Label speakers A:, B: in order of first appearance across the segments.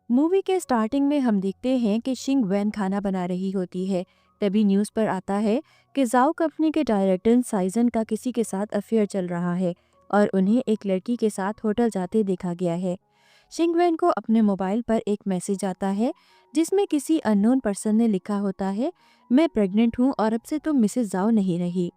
A: Movie के starting में हम देखते हैं कि शिंग वैन खाना बना रही होती है। तभी न्यूज़ पर आता है कि जाओ कंपनी के डायरेक्टर साइजन का किसी के साथ अफेयर चल रहा है और उन्हें एक लड़की के साथ होटल जाते देखा गया है। शिंग वैन को अपने मोबाइल पर एक मैसेज आता है जिसमें किसी अननोन पर्सन ने लिखा होता है, मैं प्रेग्नेंट हूँ और अब से तुम मिसेस जाओ नहीं रही।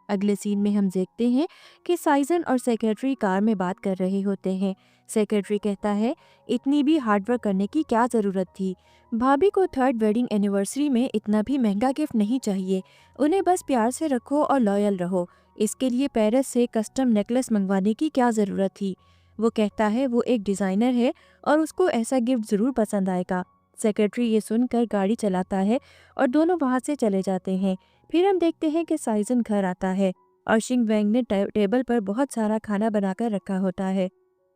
A: अगले सीन में हम देखते हैं कि साइजन और सेक्रेटरी कार में बात कर रहे होते हैं। सेक्रेटरी कहता है, इतनी भी हार्डवर्क करने की क्या ज़रूरत थी। भाभी को थर्ड वेडिंग एनिवर्सरी में इतना भी महंगा गिफ्ट नहीं चाहिए। उन्हें बस प्यार से रखो और लॉयल रहो। इसके लिए पेरिस से कस्टम नेकलेस मंगवाने की क्या ज़रूरत थी। वो कहता है वो एक डिज़ाइनर है और उसको ऐसा गिफ्ट ज़रूर पसंद आएगा। सेक्रेटरी ये सुनकर गाड़ी चलाता है और दोनों वहाँ से चले जाते हैं। फिर हम देखते हैं कि साइजन घर आता है और शिंग वैंग ने टेबल पर बहुत सारा खाना बनाकर रखा होता है।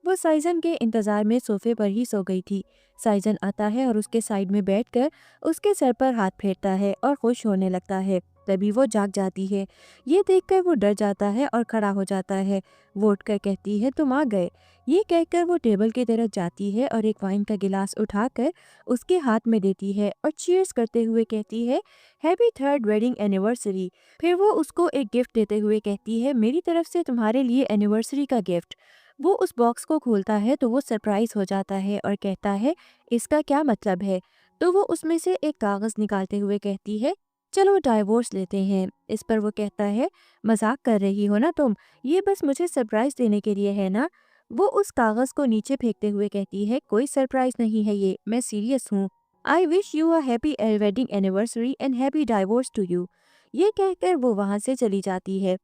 A: वो साइजन के इंतजार में सोफे पर ही सो गई थी। साइजन आता है और उसके साइड में बैठकर उसके सर पर हाथ फेरता है और खुश होने लगता है। तभी वो जाग जाती है। ये देखकर वो डर जाता है और खड़ा हो जाता है। वो उठकर कहती है, तुम आ गए। ये कहकर वो टेबल की तरफ जाती है और एक वाइन का गिलास उठाकर उसके हाथ में देती है और चीयर्स करते हुए कहती है, हैप्पी थर्ड वेडिंग एनिवर्सरी। फिर वो उसको एक गिफ्ट देते हुए कहती है, मेरी तरफ से तुम्हारे लिए एनिवर्सरी का गिफ्ट। वो उस बॉक्स को खोलता है तो वो सरप्राइज हो जाता है और कहता है, इसका क्या मतलब है। तो वो उसमें से एक कागज़ निकालते हुए कहती है, चलो डाइवोर्स लेते हैं। इस पर वो कहता है, मजाक कर रही हो ना तुम, ये बस मुझे सरप्राइज देने के लिए है ना। वो उस कागज़ को नीचे फेंकते हुए कहती है, कोई सरप्राइज नहीं है ये, मैं सीरियस हूँ। I wish you a happy wedding anniversary and happy divorce to you. ये कहकर वो वहाँ से चली जाती है।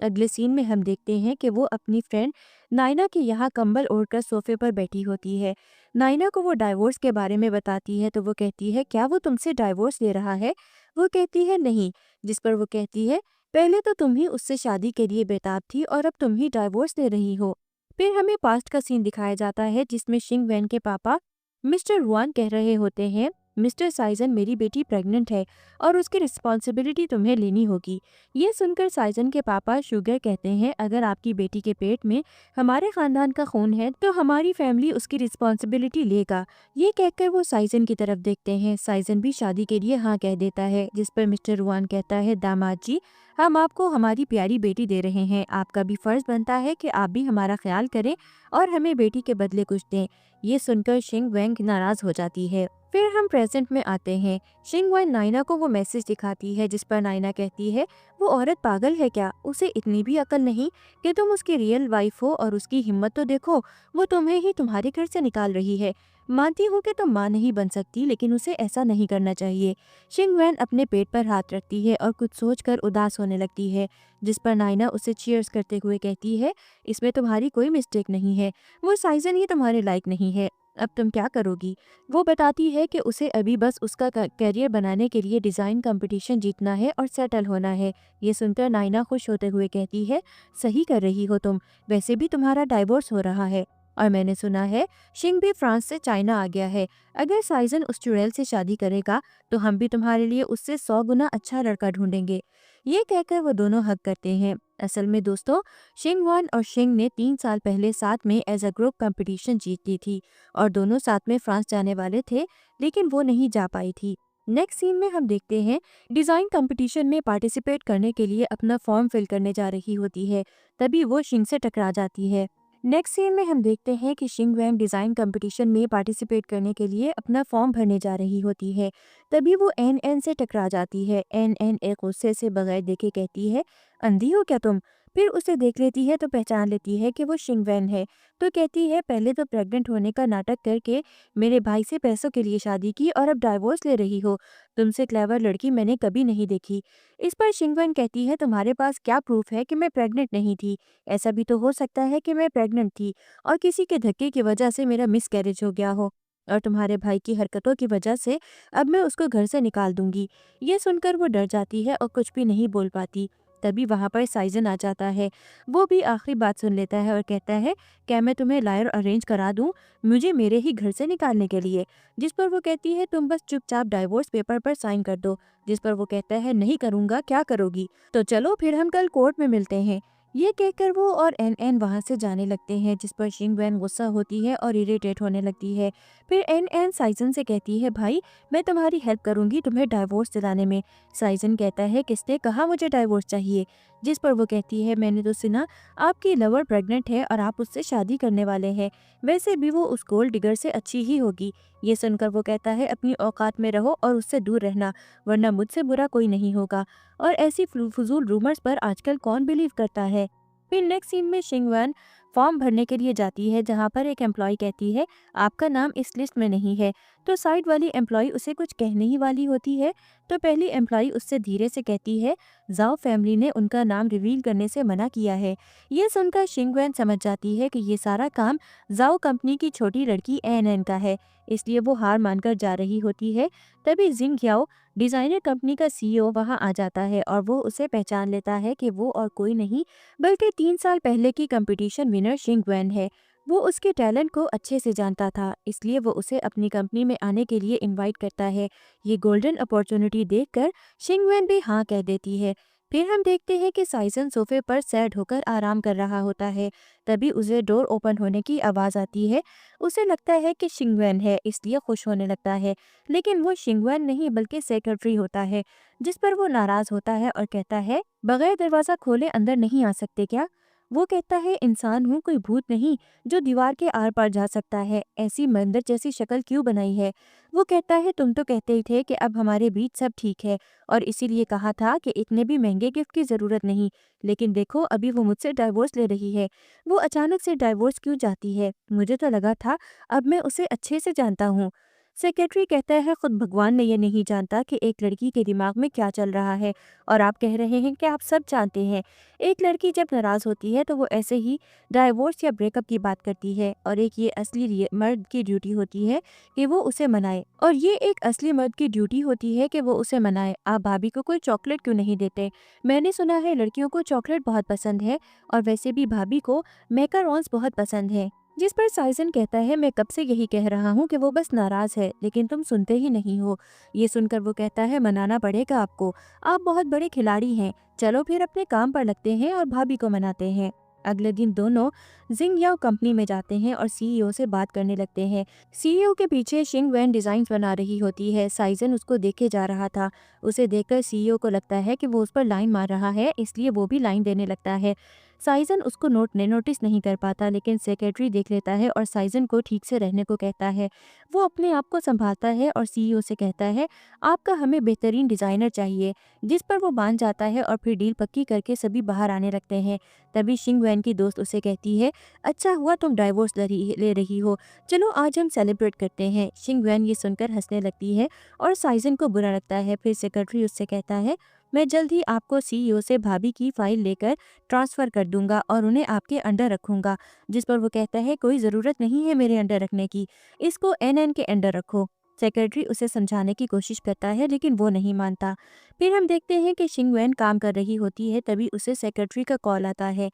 A: अगले सीन में हम देखते हैं कि वो अपनी फ्रेंड नायना के यहाँ कंबल ओढ़कर सोफे पर बैठी होती है। नायना को वो डाइवोर्स के बारे में बताती है तो वो कहती है, क्या वो तुमसे डाइवोर्स ले रहा है। वो कहती है नहीं। जिस पर वो कहती है, पहले तो तुम ही उससे शादी के लिए बेताब थी और अब तुम ही डाइवोर्स ले रही हो। फिर हमें पास्ट का सीन दिखाया जाता है जिसमें शिंग वैन के पापा मिस्टर हुआन कह रहे होते हैं, मिस्टर साइजन मेरी बेटी प्रेग्नेंट है और उसकी रिस्पॉन्सिबिलिटी तुम्हें लेनी होगी। ये सुनकर साइजन के पापा शुगर कहते हैं, अगर आपकी बेटी के पेट में हमारे खानदान का खून है तो हमारी फैमिली उसकी रिस्पॉन्सिबिलिटी लेगा। ये कहकर वो साइजन की तरफ देखते हैं। साइजन भी शादी के लिए हाँ कह देता है। जिस पर मिस्टर रुआन कहता है, दामाद जी, हम आपको हमारी प्यारी बेटी दे रहे हैं, आपका भी फर्ज बनता है कि आप भी हमारा ख्याल करें और हमें बेटी के बदले कुछ दें। ये सुनकर शिंग वैंग नाराज हो जाती है। फिर हम प्रेजेंट में आते हैं। शिंग वैन नायना को वो मैसेज दिखाती है जिस पर नायना कहती है, वो औरत पागल है क्या, उसे इतनी भी अकल नहीं कि तुम उसकी रियल वाइफ हो, और उसकी हिम्मत तो देखो, वो तुम्हें ही तुम्हारे घर से निकाल रही है। मानती हूँ कि तुम माँ नहीं बन सकती, लेकिन उसे ऐसा नहीं करना चाहिए। शिंग वैन अपने पेट पर हाथ रखती है और कुछ सोचकर उदास होने लगती है। जिस पर नायना उसे चीयर्स करते हुए कहती है, इसमें तुम्हारी कोई मिस्टेक नहीं है, वो साइजन ही तुम्हारे लायक नहीं है, अब तुम क्या करोगी। वो बताती है कि उसे अभी बस उसका करियर बनाने के लिए डिज़ाइन कंपटीशन जीतना है और सेटल होना है। ये सुनकर नायना खुश होते हुए कहती है, सही कर रही हो तुम, वैसे भी तुम्हारा डाइवोर्स हो रहा है और मैंने सुना है शिंग भी फ्रांस से चाइना आ गया है। अगर साइजन उस चुड़ैल से शादी करेगा तो हम भी तुम्हारे लिए उससे 100 गुना अच्छा लड़का ढूंढेंगे। ये कहकर वो दोनों हक करते हैं। असल में दोस्तों, शिंग वन और शिंग ने 3 साल पहले साथ में एज अ ग्रुप कंपटीशन जीत ली थी और दोनों साथ में फ्रांस जाने वाले थे, लेकिन वो नहीं जा पाई थी। नेक्स्ट सीन में हम देखते हैं, डिज़ाइन कंपटीशन में पार्टिसिपेट करने के लिए अपना फॉर्म फिल करने जा रही होती है। तभी वो शिंग से टकरा जाती है। नेक्स्ट सीन में हम देखते हैं कि शिंग वैंग डिज़ाइन कंपटीशन में पार्टिसिपेट करने के लिए अपना फॉर्म भरने जा रही होती है। तभी वो एन एन से टकरा जाती है। एन एन एक गुस्से से बगैर देखे कहती है, अंधी हो क्या तुम। फिर उसे देख लेती है तो पहचान लेती है कि वो शिंग वैन है। तो कहती है, पहले तो प्रेग्नेंट होने का नाटक करके मेरे भाई से पैसों के लिए शादी की और अब डाइवोर्स ले रही हो। तुमसे क्लेवर लड़की मैंने कभी नहीं देखी। इस पर शिंग वैन कहती है, तुम्हारे पास क्या प्रूफ है कि मैं प्रेग्नेंट नहीं थी। ऐसा भी तो हो सकता है कि मैं प्रेग्नेंट थी और किसी के धक्के की वजह से मेरा मिसकैरेज हो गया हो, और तुम्हारे भाई की हरकतों की वजह से अब मैं उसको घर से निकाल दूंगी। ये सुनकर वो डर जाती है और कुछ भी नहीं बोल पाती। तभी वहाँ पर साइजन आ जाता है। वो भी आखिरी बात सुन लेता है और कहता है, क्या मैं तुम्हें लायर अरेंज करा दूँ मुझे मेरे ही घर से निकालने के लिए। जिस पर वो कहती है, तुम बस चुपचाप डाइवोर्स पेपर पर साइन कर दो। जिस पर वो कहता है, नहीं करूँगा, क्या करोगी। तो चलो फिर हम कल कोर्ट में मिलते हैं। ये कहकर वो और एन एन वहाँ से जाने लगते हैं, जिस पर शिंगवेन गुस्सा होती है और इरिटेट होने लगती है। फिर एन एन साइजन से कहती है, भाई मैं तुम्हारी हेल्प करूंगी तुम्हें डाइवोर्स दिलाने में। साइजन कहता है, किसने कहा मुझे डाइवोर्स चाहिए? जिस पर वो कहती है, मैंने तो सुना आपकी लवर प्रेग्नेंट है और आप उससे शादी करने वाले हैं। वैसे भी वो उस गोल्ड डिगर से अच्छी ही होगी। ये सुनकर वो कहता है, अपनी औकात में रहो और उससे दूर रहना, वरना मुझसे बुरा कोई नहीं होगा। और ऐसी फजूल रूमर्स पर आजकल कौन बिलीव करता है। फिर नेक्स्ट सीन में शिंगवन फॉर्म भरने के लिए जाती है, जहाँ पर एक एम्प्लॉय कहती है, आपका नाम इस लिस्ट में नहीं है। तो साइड वाली एम्प्लॉय उसे कुछ कहने ही वाली होती है, तो पहली एम्प्लॉय उससे धीरे से कहती है, जाओ फैमिली ने उनका नाम रिवील करने से मना किया है। ये सुनकर शिंगवन समझ जाती है कि ये सारा काम जाओ कंपनी की छोटी लड़की एन एन का है, इसलिए वो हार मानकर जा रही होती है। तभी जिंग याओ डिजाइनर कंपनी का सीईओ वहां आ जाता है और वो उसे पहचान लेता है कि वो और कोई नहीं बल्कि 3 साल पहले की कंपटीशन विनर शिंगवेन है। वो उसके टैलेंट को अच्छे से जानता था, इसलिए वो उसे अपनी कंपनी में आने के लिए इनवाइट करता है। ये गोल्डन अपॉर्चुनिटी देखकर शिंगवेन भी हाँ कह देती है। फिर हम देखते हैं कि साइजन सोफे पर सैड होकर आराम कर रहा होता है। तभी उसे डोर ओपन होने की आवाज़ आती है। उसे लगता है कि शिंगवेन है, इसलिए खुश होने लगता है। लेकिन वो शिंगवन नहीं बल्कि सेक्रेटरी होता है, जिस पर वो नाराज होता है और कहता है, बगैर दरवाजा खोले अंदर नहीं आ सकते क्या? वो कहता है, इंसान हूँ, कोई भूत नहीं जो दीवार के आर पार जा सकता है। ऐसी मंदिर जैसी शक्ल क्यों बनाई है? वो कहता है, तुम तो कहते ही थे कि अब हमारे बीच सब ठीक है और इसीलिए कहा था कि इतने भी महंगे गिफ्ट की जरूरत नहीं। लेकिन देखो अभी वो मुझसे डाइवोर्स ले रही है। वो अचानक से डाइवोर्स क्यों चाहती है? मुझे तो लगा था अब मैं उसे अच्छे से जानता हूँ। सेक्रेटरी कहता है, खुद भगवान ने ये नहीं जानता कि एक लड़की के दिमाग में क्या चल रहा है और आप कह रहे हैं कि आप सब जानते हैं। एक लड़की जब नाराज़ होती है तो वो ऐसे ही डाइवोर्स या ब्रेकअप की बात करती है और एक ये असली मर्द की ड्यूटी होती है कि वो उसे मनाए और ये एक असली मर्द की ड्यूटी होती है कि वो उसे मनाए। आप भाभी को कोई चॉकलेट क्यों नहीं देते? मैंने सुना है लड़कियों को चॉकलेट बहुत पसंद है और वैसे भी भाभी को मैकारोन्स बहुत पसंद है। जिस पर साइजन कहता है, मैं कब से यही कह रहा हूँ कि वो बस नाराज है, लेकिन तुम सुनते ही नहीं हो। ये सुनकर वो कहता है, मनाना पड़ेगा आपको, आप बहुत बड़े खिलाड़ी हैं। चलो फिर अपने काम पर लगते हैं और भाभी को मनाते हैं। अगले दिन दोनों जिंग याओ कंपनी में जाते हैं और सीईओ से बात करने लगते हैं। सीईओ के पीछे शिंग वैन डिजाइन्स बना रही होती है। साइजन उसको देखे जा रहा था। उसे देखकर सीईओ को लगता है कि वो उस पर लाइन मार रहा है, इसलिए वो भी लाइन देने लगता है। साइजन उसको नोटिस नहीं कर पाता, लेकिन सेक्रेटरी देख लेता है और साइजन को ठीक से रहने को कहता है। वो अपने आप को संभालता है और सीईओ से कहता है, आपका हमें बेहतरीन डिज़ाइनर चाहिए। जिस पर वो मान जाता है और फिर डील पक्की करके सभी बाहर आने लगते हैं। तभी शिंग वैन की दोस्त उसे कहती है, अच्छा हुआ तुम डाइवोर्स ले रही हो, चलो आज हम सेलिब्रेट करते हैं। शिंग वैन ये सुनकर हंसने लगती है और साइजन को बुरा लगता है। फिर सेक्रेटरी उससे कहता है, मैं जल्द ही आपको सीईओ से भाभी की फाइल लेकर ट्रांसफ़र कर दूंगा और उन्हें आपके अंडर रखूंगा। जिस पर वो कहता है, कोई ज़रूरत नहीं है मेरे अंडर रखने की, इसको एन के अंडर रखो। सेक्रेटरी उसे समझाने की कोशिश करता है, लेकिन वो नहीं मानता। फिर हम देखते हैं कि शिंगवेन काम कर रही होती है, तभी उसे सेक्रेटरी का कॉल आता है।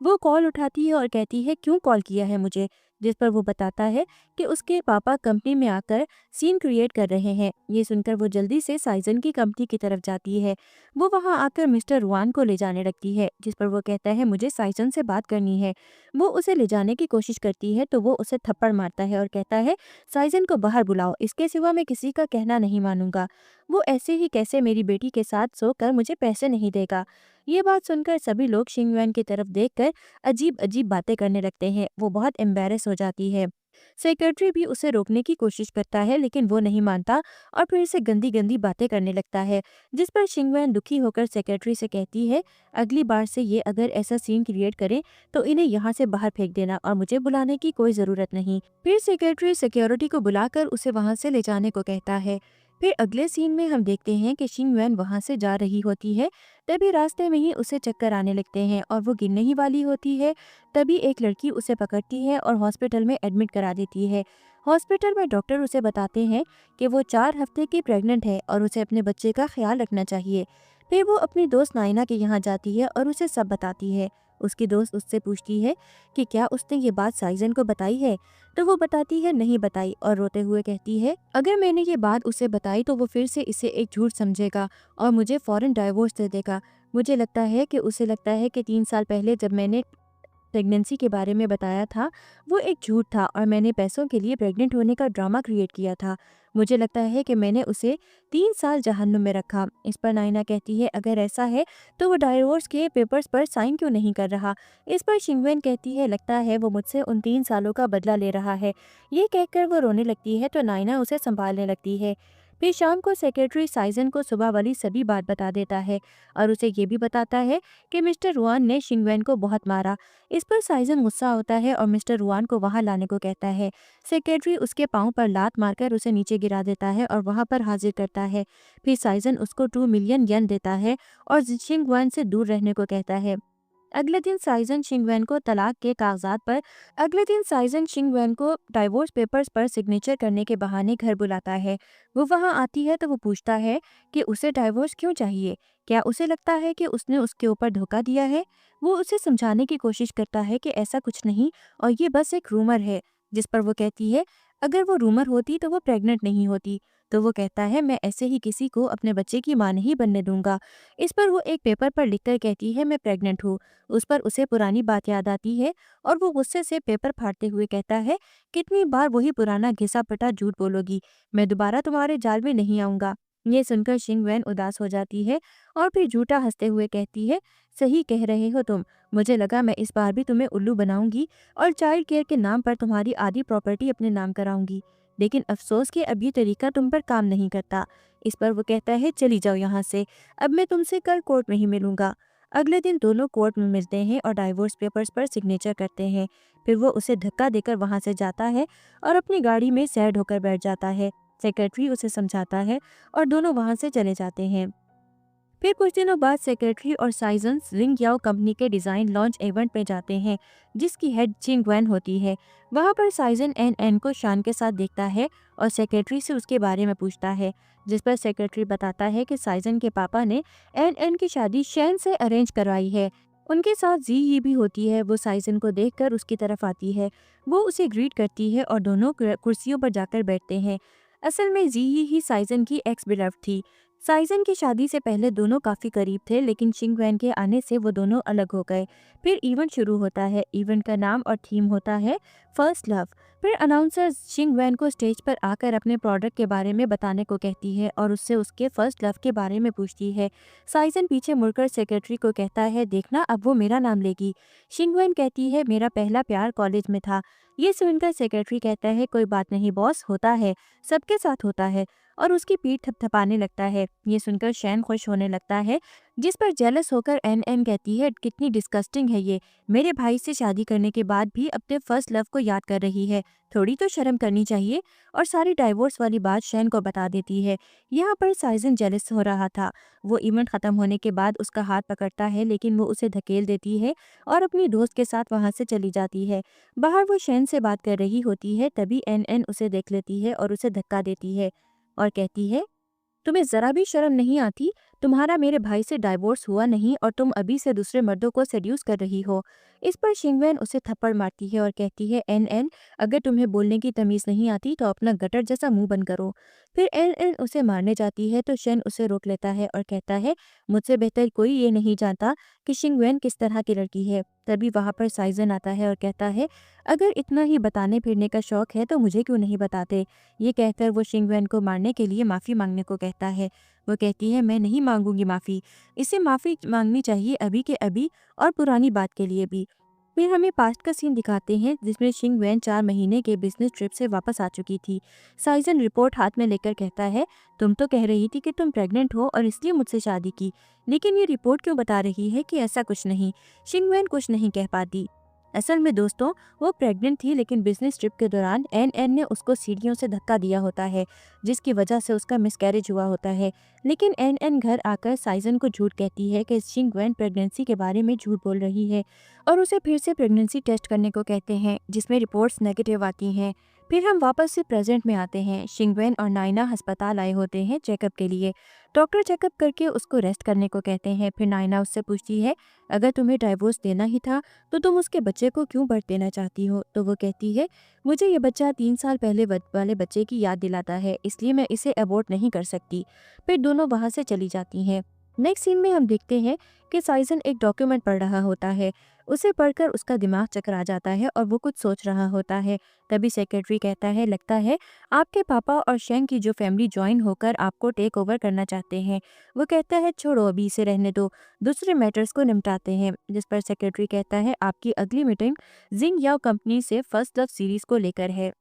A: वो कॉल उठाती है और कहती है, क्यों कॉल किया है मुझे? जिस पर वो बताता है कि उसके पापा कंपनी में आकर सीन क्रिएट कर रहे हैं। ये सुनकर वो जल्दी से साइजन की कंपनी की तरफ जाती है। वो वहां आकर मिस्टर वान को ले जाने लगती है, जिस पर वो कहता है, मुझे साइजन से बात करनी है। वो उसे ले जाने की कोशिश करती है तो वो उसे थप्पड़ मारता है और कहता है, साइजन को बाहर बुलाओ, इसके सिवा मैं किसी का कहना नहीं मानूंगा। वो ऐसे ही कैसे मेरी बेटी के साथ सोकर मुझे पैसे नहीं देगा। ये बात सुनकर सभी लोग शिंगवेन की तरफ देखकर अजीब अजीब बातें करने लगते हैं। वो बहुत एम्बेरस हो जाती है। सेक्रेटरी भी उसे रोकने की कोशिश करता है, लेकिन वो नहीं मानता और फिर से गंदी गंदी बातें करने लगता है। जिस पर शिंगवेन दुखी होकर सेक्रेटरी से कहती है, अगली बार से ये अगर ऐसा सीन क्रिएट करे तो इन्हें यहाँ से बाहर फेंक देना और मुझे बुलाने की कोई ज़रूरत नहीं। फिर सेक्रेटरी सिक्योरिटी को बुलाकर उसे वहाँ से ले जाने को कहता है। फिर अगले सीन में हम देखते हैं कि शिंगवेन वहाँ से जा रही होती है। तभी रास्ते में ही उसे चक्कर आने लगते हैं और वो गिरने ही वाली होती है। तभी एक लड़की उसे पकड़ती है और हॉस्पिटल में एडमिट करा देती है। हॉस्पिटल में डॉक्टर उसे बताते हैं कि वो 4 हफ्ते की प्रेग्नेंट है और उसे अपने बच्चे का ख्याल रखना चाहिए। फिर वो अपनी दोस्त नाइना के यहाँ जाती है और उसे सब बताती है। उसकी दोस्त उससे पूछती है कि क्या उसने ये बात साइजन को बताई है, तो वो बताती है नहीं बताई और रोते हुए कहती है, अगर मैंने ये बात उसे बताई तो वो फिर से इसे एक झूठ समझेगा और मुझे फौरन डाइवोर्स दे देगा। मुझे लगता है कि उसे लगता है कि 3 साल पहले जब मैंने प्रेगनेंसी के बारे में बताया था, वो एक झूठ था और मैंने पैसों के लिए प्रेग्नेंट होने का ड्रामा क्रिएट किया था। मुझे लगता है कि मैंने उसे 3 साल जहन्नुम में रखा। इस पर नाइना कहती है, अगर ऐसा है तो वो डाइवोर्स के पेपर्स पर साइन क्यों नहीं कर रहा? इस पर शिंगवेन कहती है, लगता है वो मुझसे उन 3 सालों का बदला ले रहा है। ये कहकर वो रोने लगती है तो नाइना उसे संभालने लगती है। फिर शाम को सेक्रेटरी साइजन को सुबह वाली सभी बात बता देता है और उसे ये भी बताता है कि मिस्टर रुआन ने शिंगवेन को बहुत मारा। इस पर साइजन गुस्सा होता है और मिस्टर रुआन को वहां लाने को कहता है। सेक्रेटरी उसके पांव पर लात मारकर उसे नीचे गिरा देता है और वहां पर हाजिर करता है। फिर साइजन उसको 2 मिलियन येन देता है और शिंगवेन से दूर रहने को कहता है। अगले दिन साइजन शिंगवेन को तलाक के कागजात पर अगले दिन साइजन शिंगवेन को डाइवोर्स पेपर्स पर सिग्नेचर करने के बहाने घर बुलाता है। वो वहां आती है तो वो पूछता है कि उसे डाइवोर्स क्यों चाहिए। क्या उसे लगता है कि उसने उसके ऊपर धोखा दिया है? वो उसे समझाने की कोशिश करता है कि ऐसा कुछ नहीं और ये बस एक रूमर है। जिस पर वो कहती है, अगर वो रूमर होती तो वो प्रेग्नेंट नहीं होती। तो वो कहता है, मैं ऐसे ही किसी को अपने बच्चे की मां नहीं बनने दूंगा। इस पर वो एक पेपर पर लिखकर कहती है, मैं प्रेग्नेंट हूँ। उस पर उसे पुरानी बात याद आती है और वो गुस्से से पेपर फाड़ते हुए कहता है, कितनी बार वही पुराना घिसा पिटा झूठ बोलोगी? मैं दोबारा तुम्हारे जाल में नहीं आऊंगा। ये सुनकर शिंगवेन उदास हो जाती है और फिर झूठा हंसते हुए कहती है, सही कह रहे हो तुम। मुझे लगा मैं इस बार भी तुम्हें उल्लू बनाऊंगी और चाइल्ड केयर के नाम पर तुम्हारी आधी प्रॉपर्टी अपने नाम कराऊंगी। लेकिन अफसोस कि अब ये तरीका तुम पर काम नहीं करता। इस पर वो कहता है, चली जाओ यहाँ से, अब मैं तुमसे कल कोर्ट में ही मिलूंगा। अगले दिन दोनों कोर्ट में मिलते हैं और डाइवोर्स पेपर्स पर सिग्नेचर करते हैं। फिर वो उसे धक्का देकर वहां से जाता है और अपनी गाड़ी में सैर ढोकर बैठ जाता है। सेक्रेटरी उसे समझाता है और दोनों वहां से चले जाते हैं। फिर कुछ दिनों बाद सेक्रेटरी और साइजन्स रिंग याओ कंपनी के डिज़ाइन लॉन्च इवेंट में जाते हैं, जिसकी हेड चिंग वैन होती है। वहां पर साइजन एन एन को शान के साथ देखता है और सेक्रेटरी से उसके बारे में पूछता है, जिस पर सेक्रेटरी बताता है कि साइजन के पापा ने एन एन की शादी शैन से अरेंज करवाई है। उनके साथ जी ही भी होती है। वो साइजन को देखकर उसकी तरफ आती है। वो उसे ग्रीट करती है और दोनों कुर्सियों पर जाकर बैठते हैं। असल में जी ही साइजन की एक्स बिलव थी। साइजन की शादी से पहले दोनों काफी करीब थे, लेकिन शिंगवेन के आने से वो दोनों अलग हो गए। फिर इवेंट शुरू होता है। इवेंट का नाम और थीम होता है फर्स्ट लव। फिर अनाउंसर शिंगवेन को स्टेज पर आकर अपने प्रोडक्ट के बारे में बताने को कहती है और उससे उसके फर्स्ट लव के बारे में पूछती है। साइजन पीछे मुड़कर सेक्रेटरी को कहता है, देखना अब वो मेरा नाम लेगी। शिंगवेन कहती है, मेरा पहला प्यार कॉलेज में था। ये सुनकर सेक्रेटरी कहता है, कोई बात नहीं बॉस, होता है, सबके साथ होता है, और उसकी पीठ थपथपाने लगता है। ये सुनकर शैन खुश होने लगता है, जिस पर जेलस होकर एन एन कहती है, कितनी डिस्कस्टिंग है ये, मेरे भाई से शादी करने के बाद भी अपने फर्स्ट लव को याद कर रही है, थोड़ी तो शर्म करनी चाहिए। और सारी डाइवोर्स वाली बात शैन को बता देती है। यहाँ पर साइजन जेलस हो रहा था। वो इवेंट खत्म होने के बाद उसका हाथ पकड़ता है, लेकिन वो उसे धकेल देती है और अपनी दोस्त के साथ वहां से चली जाती है। बाहर वो शैन से बात कर रही होती है, तभी एन एन उसे देख लेती है और उसे धक्का देती है और कहती है, तुम्हें जरा भी शर्म नहीं आती? तुम्हारा मेरे भाई से डाइवोर्स हुआ नहीं और तुम अभी से दूसरे मर्दों को सेड्यूस कर रही हो। इस पर शिंगवेन उसे थप्पड़ मारती है और कहती है, एन एन, अगर तुम्हें बोलने की तमीज नहीं आती तो अपना गटर जैसा मुंह बंद करो। फिर एन एन उसे मारने जाती है तो शेन उसे रोक लेता है और कहता है, मुझसे बेहतर कोई ये नहीं जानता कि शिंगवेन किस तरह की लड़की है। तभी वहां पर साइजन आता है और कहता है, अगर इतना ही बताने फिरने का शौक है तो मुझे क्यों नहीं बताते। ये कहकर वो शिंगवेन को मारने के लिए माफ़ी मांगने को कहता है। वो कहती है, मैं नहीं मांगूंगी माफ़ी, इसे माफ़ी मांगनी चाहिए अभी के अभी और पुरानी बात के लिए भी। फिर हमें पास्ट का सीन दिखाते हैं, जिसमें शिंगवेन 4 महीने के बिजनेस ट्रिप से वापस आ चुकी थी। साइजन रिपोर्ट हाथ में लेकर कहता है, तुम तो कह रही थी कि तुम प्रेग्नेंट हो और इसलिए मुझसे शादी की, लेकिन ये रिपोर्ट क्यों बता रही है कि ऐसा कुछ नहीं। शिंगवेन कुछ नहीं कह पाती। असल में दोस्तों, वो प्रेग्नेंट थी, लेकिन बिजनेस ट्रिप के दौरान एन एन ने उसको सीढ़ियों से धक्का दिया होता है, जिसकी वजह से उसका मिसकैरेज हुआ होता है। लेकिन एन एन घर आकर साइजन को झूठ कहती है कि शिंगवेन प्रेगनेंसी के बारे में झूठ बोल रही है और उसे फिर से प्रेगनेंसी टेस्ट करने को कहते हैं, जिसमें रिपोर्ट्स नेगेटिव आती हैं। फिर हम वापस से प्रेजेंट में आते हैं। शिंगवेन और नाइना अस्पताल आए होते हैं चेकअप के लिए। डॉक्टर चेकअप करके उसको रेस्ट करने को कहते हैं। फिर नाइना उससे पूछती है, अगर तुम्हें डाइवोर्स देना ही था तो तुम उसके बच्चे को क्यों बर्थ देना चाहती हो? तो वो कहती है, मुझे ये बच्चा 3 साल पहले वाले बच्चे की याद दिलाता है, इसलिए मैं इसे अबॉर्ट नहीं कर सकती। फिर दोनों वहाँ से चली जाती हैं। नेक्स्ट सीन में हम देखते हैं कि साइजन एक डॉक्यूमेंट पढ़ रहा होता है। उसे पढ़कर उसका दिमाग चकरा जाता है और वो कुछ सोच रहा होता है। तभी सेक्रेटरी कहता है, लगता है आपके पापा और शेंग की जो फैमिली ज्वाइन होकर आपको टेक ओवर करना चाहते हैं। वो कहता है, छोड़ो अभी इसे रहने दो, दूसरे मैटर्स को निपटाते हैं। जिस पर सेक्रेटरी कहता है, आपकी अगली मीटिंग जिंग याओ कंपनी से फर्स्ट लव सीरीज को लेकर है।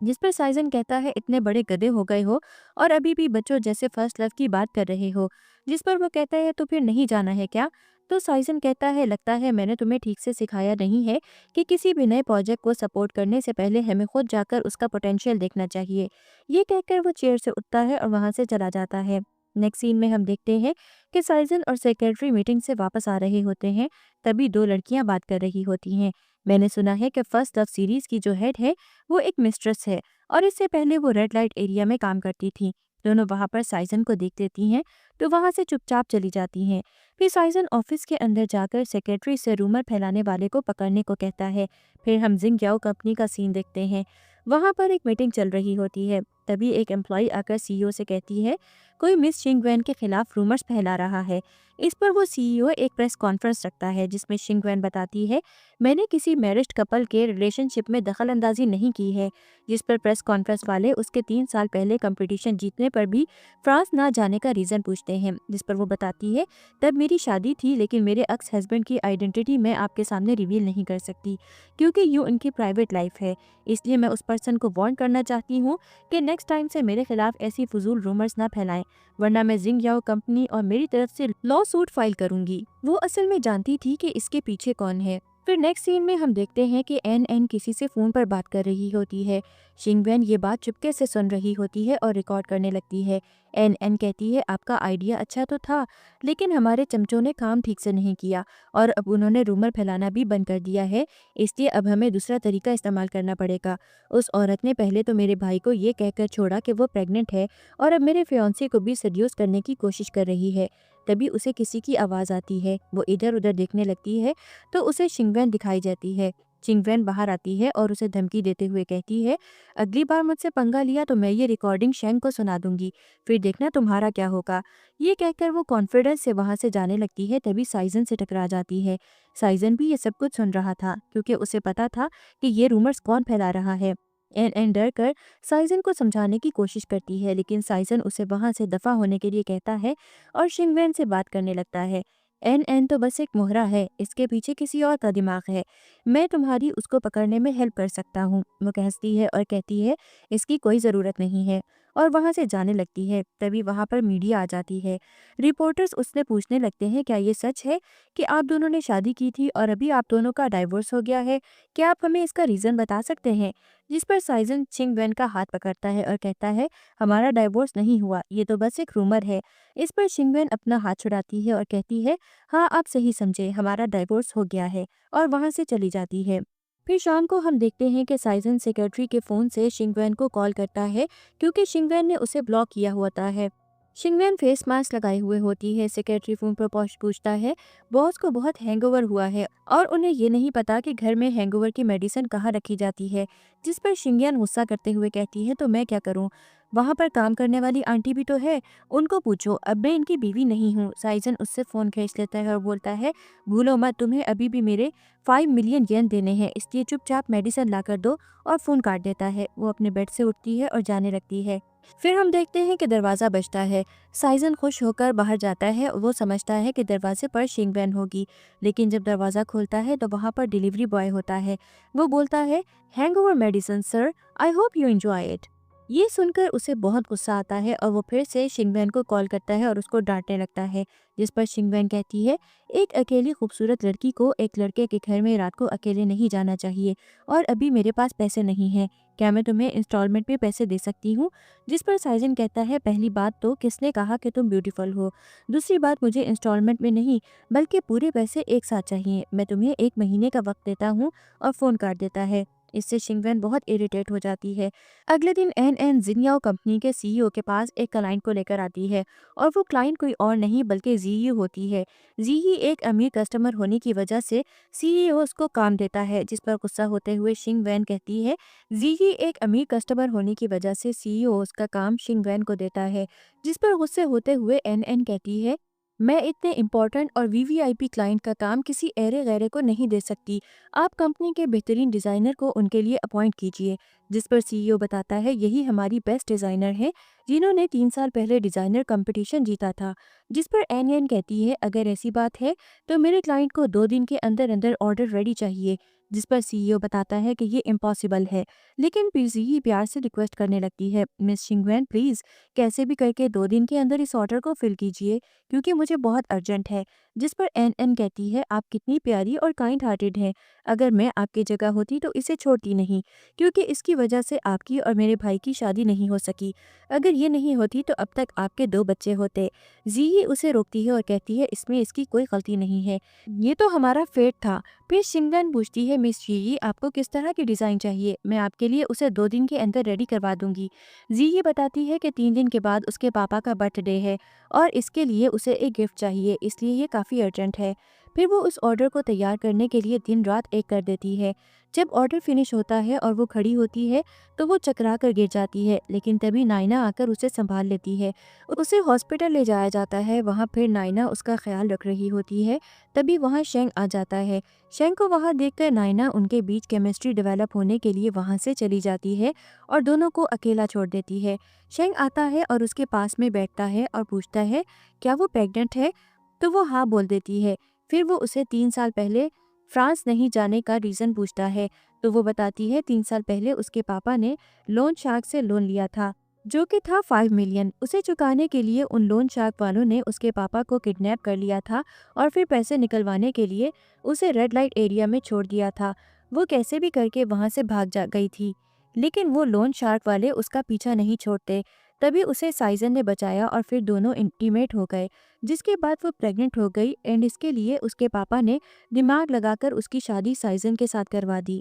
A: जिस पर साइजन कहता है, इतने बड़े गधे हो गए हो और अभी भी बच्चों जैसे फर्स्ट लव की बात कर रहे हो। जिस पर वो कहता है, तो फिर नहीं जाना है क्या? तो साइजन कहता है, लगता है मैंने तुम्हें ठीक से सिखाया नहीं है कि किसी भी नए प्रोजेक्ट को सपोर्ट करने से पहले हमें खुद जाकर उसका पोटेंशियल देखना चाहिए। ये कहकर वो चेयर से उठता है और वहां से चला जाता है। नेक्स्ट सीन में हम देखते हैं कि साइजन और सेक्रेटरी मीटिंग से वापस आ रहे होते हैं। तभी दो लड़कियां बात कर रही होती हैं। मैंने सुना है कि फर्स्ट लव सीरीज की जो हेड है वो एक मिस्ट्रेस है और इससे पहले वो रेड लाइट एरिया में काम करती थी। दोनों वहां पर साइजन को देख लेती हैं तो वहां से चुपचाप चली जाती हैं। फिर साइजन ऑफिस के अंदर जाकर सेक्रेटरी से रूमर फैलाने वाले को पकड़ने को कहता है। फिर हम जिंग याओ कंपनी का सीन देखते हैं। वहां पर एक मीटिंग चल रही होती है। तभी एक एम्प्लॉय आकर सीईओ से कहती है, कोई मिस शिंगवेन के खिलाफ रूमर्स फैला रहा है। इस पर वो सीईओ एक प्रेस कॉन्फ्रेंस रखता है जिसमें शिंगवेन बताती है, मैंने किसी मैरिड कपल के रिलेशनशिप में दखल अंदाजी नहीं की है। जिस पर प्रेस कॉन्फ्रेंस वाले उसके 3 साल पहले कंपटीशन जीतने पर भी फ्रांस ना जाने का रीज़न पूछते हैं। जिस पर वो बताती है, तब मेरी शादी थी लेकिन मेरे एक्स हस्बैंड की आइडेंटिटी मैं आपके सामने रिवील नहीं कर सकती क्योंकि ये उनकी प्राइवेट लाइफ है। इसलिए मैं उस पर्सन को वार्न करना चाहती हूँ कि नेक्स्ट टाइम से मेरे खिलाफ ऐसी फजूल रूमर्स ना फैलाएं, वरना मैं जिंग याओ कंपनी और मेरी तरफ से लॉ सूट फाइल करूंगी। वो असल में जानती थी कि इसके पीछे कौन है। फिर नेक्स्ट सीन में हम देखते हैं कि एन एन किसी से फ़ोन पर बात कर रही होती है। शिंगवेन ये बात चुपके से सुन रही होती है और रिकॉर्ड करने लगती है। एन एन कहती है, आपका आइडिया अच्छा तो था लेकिन हमारे चमचों ने काम ठीक से नहीं किया और अब उन्होंने रूमर फैलाना भी बंद कर दिया है, इसलिए अब हमें दूसरा तरीका इस्तेमाल करना पड़ेगा। उस औरत ने पहले तो मेरे भाई को ये कहकर छोड़ा कि वो प्रेग्नेंट है और अब मेरे फियांसे को भी सड्यूस करने की कोशिश कर रही है। तभी उसे किसी की आवाज़ आती है। वो इधर उधर देखने लगती है तो उसे शिंगवेन दिखाई जाती है। शिंगवेन बाहर आती है और उसे धमकी देते हुए कहती है, अगली बार मुझसे पंगा लिया तो मैं ये रिकॉर्डिंग शेंग को सुना दूंगी, फिर देखना तुम्हारा क्या होगा। ये कहकर वो कॉन्फिडेंस से वहां से जाने लगती है। तभी साइजन से टकरा जाती है। साइजन भी ये सब कुछ सुन रहा था क्योंकि उसे पता था कि ये रूमर्स कौन फैला रहा है। एन डर कर साइजन को समझाने की कोशिश करती है लेकिन साइजन उसे वहां से दफा होने के लिए कहता है और शिंगवेन से बात करने लगता है। एन तो बस एक मोहरा है, इसके पीछे किसी और का दिमाग है। मैं तुम्हारी उसको पकड़ने में हेल्प कर सकता हूँ। वो कहती है और कहती है, इसकी कोई ज़रूरत नहीं है, और वहाँ से जाने लगती है। तभी वहाँ पर मीडिया आ जाती है। रिपोर्टर्स उससे पूछने लगते हैं, क्या ये सच है कि आप दोनों ने शादी की थी और अभी आप दोनों का डाइवोर्स हो गया है? क्या आप हमें इसका रीज़न बता सकते हैं? जिस पर साइजन चिंगवेन का हाथ पकड़ता है और कहता है, हमारा डाइवोर्स नहीं हुआ, ये तो बस एक रूमर है। इस पर शिंगवेन अपना हाथ छुड़ाती है और कहती है, हाँ आप सही समझे, हमारा डाइवोर्स हो गया है, और वहाँ से चली जाती है। फिर शाम को हम देखते हैं कि साइजन सेक्रेटरी के फ़ोन से शिंगवेन को कॉल करता है क्योंकि शिंगवेन ने उसे ब्लॉक किया होता है। शिंगवेन फेस मास्क लगाए हुए होती है। सेक्रेटरी फ़ोन पर पूछता है, बॉस को बहुत हैंगओवर हुआ है और उन्हें ये नहीं पता कि घर में हैंगओवर की मेडिसिन कहाँ रखी जाती है। जिस पर शिंगवेन गुस्सा करते हुए कहती है, तो मैं क्या करूँ, वहाँ पर काम करने वाली आंटी भी तो है, उनको पूछो, अब मैं इनकी बीवी नहीं हूँ। साइजन उससे फ़ोन खींच लेता है और बोलता है, भूलो मत, तुम्हें अभी भी मेरे 5 मिलियन येन देने हैं, इसलिए चुपचाप मेडिसिन ला कर दो, और फ़ोन काट देता है। वो अपने बेड से उठती है और जाने लगती है। फिर हम देखते हैं कि दरवाज़ा बजता है। साइजन खुश होकर बाहर जाता है। वो समझता है कि दरवाजे पर शिंगवेन होगी, लेकिन जब दरवाज़ा खोलता है तो वहाँ पर डिलीवरी बॉय होता है। वो बोलता है, hangover medicine sir, I hope you enjoy it. ये सुनकर उसे बहुत गुस्सा आता है और वो फिर से शिंगवेन को कॉल करता है और उसको डांटने लगता है। जिस पर शिंगवेन कहती है, एक अकेली खूबसूरत लड़की को एक लड़के के घर में रात को अकेले नहीं जाना चाहिए, और अभी मेरे पास पैसे नहीं हैं, क्या मैं तुम्हें इंस्टॉलमेंट में पैसे दे सकती हूँ? जिस पर साइजन कहता है, पहली बात तो किसने कहा कि तुम ब्यूटीफुल हो, दूसरी बात मुझे इंस्टॉलमेंट में नहीं बल्कि पूरे पैसे एक साथ चाहिए, मैं तुम्हें 1 महीने का वक्त देता हूँ, और फ़ोन काट देता है। इससे शिंगवेन बहुत इरिटेट हो जाती है। अगले दिन एन जिनयाओ कंपनी के सीईओ के पास एक क्लाइंट को लेकर आती है, और वो क्लाइंट कोई और नहीं बल्कि जीई होती है। जीई एक अमीर कस्टमर होने की वजह से सीईओ उसको काम देता है। जिस पर गुस्सा होते हुए शिंगवेन कहती है, जीई एक अमीर कस्टमर होने की वजह से सीईओ उसका काम शिंगवेन को देता है। जिस पर गुस्से होते हुए एन कहती है, मैं इतने इम्पोर्टेंट और वीवीआईपी क्लाइंट का काम किसी ऐरे गैरे को नहीं दे सकती। आप कंपनी के बेहतरीन डिज़ाइनर को उनके लिए अपॉइंट कीजिए। जिस पर सीईओ बताता है यही हमारी बेस्ट डिज़ाइनर है, जिन्होंने 3 साल पहले डिज़ाइनर कंपटीशन जीता था। जिस पर एन एन कहती है अगर ऐसी बात है तो मेरे क्लाइंट को 2 दिन के अंदर अंदर ऑर्डर रेडी चाहिए। जिस पर सीईओ बताता है कि ये इम्पॉसिबल है, लेकिन पीसीई प्यार से रिक्वेस्ट करने लगती है, मिस शिंगवेन प्लीज़ कैसे भी करके 2 दिन के अंदर इस ऑर्डर को फिल कीजिए, क्योंकि मुझे बहुत अर्जेंट है। जिस पर एन एन कहती है आप कितनी प्यारी और काइंड हार्टेड हैं। अगर मैं आपकी जगह होती तो इसे छोड़ती नहीं, क्योंकि इसकी वजह से आपकी और मेरे भाई की शादी नहीं हो सकी। अगर ये नहीं होती तो अब तक आपके 2 बच्चे होते। जी उसे रोकती है और कहती है इसमें इसकी कोई गलती नहीं है, ये तो हमारा फेट था। फिर शिंगन पूछती है मिस जी आपको किस तरह की डिज़ाइन चाहिए, मैं आपके लिए उसे 2 दिन के अंदर रेडी करवा दूंगी। जी ये बताती है कि 3 दिन के बाद उसके पापा का बर्थडे है और इसके लिए उसे एक गिफ्ट चाहिए, इसलिए ये काफ़ी अर्जेंट है। फिर वो उस ऑर्डर को तैयार करने के लिए दिन रात एक कर देती है। जब ऑर्डर फिनिश होता है और वो खड़ी होती है तो वो चकरा कर गिर जाती है, लेकिन तभी नायना आकर उसे संभाल लेती है। उसे हॉस्पिटल ले जाया जाता है। वहाँ फिर नायना उसका ख्याल रख रही होती है। तभी वहाँ शेंग आ जाता है। शेंग को वहाँ देखकर नायना उनके बीच केमिस्ट्री डेवलप होने के लिए वहाँ से चली जाती है और दोनों को अकेला छोड़ देती है। शेंग आता है और उसके पास में बैठता है और पूछता है क्या वो प्रेग्नेंट है, तो वो हाँ बोल देती है। फिर वो उसे 3 साल पहले फ्रांस नहीं जाने का रीज़न पूछता है, तो वो बताती है 3 साल पहले उसके पापा ने लोन शार्क से लोन लिया था, जो कि था 5 मिलियन। उसे चुकाने के लिए उन लोन शार्क वालों ने उसके पापा को किडनैप कर लिया था और फिर पैसे निकलवाने के लिए उसे रेड लाइट एरिया में छोड़ दिया था। वो कैसे भी करके वहाँ से भाग जा गई थी, लेकिन वो लोन शार्क वाले उसका पीछा नहीं छोड़ते। तभी उसे साइजन ने बचाया और फिर दोनों इंटीमेट हो गए, जिसके बाद वो प्रेग्नेंट हो गई एंड इसके लिए उसके पापा ने दिमाग लगाकर उसकी शादी साइजन के साथ करवा दी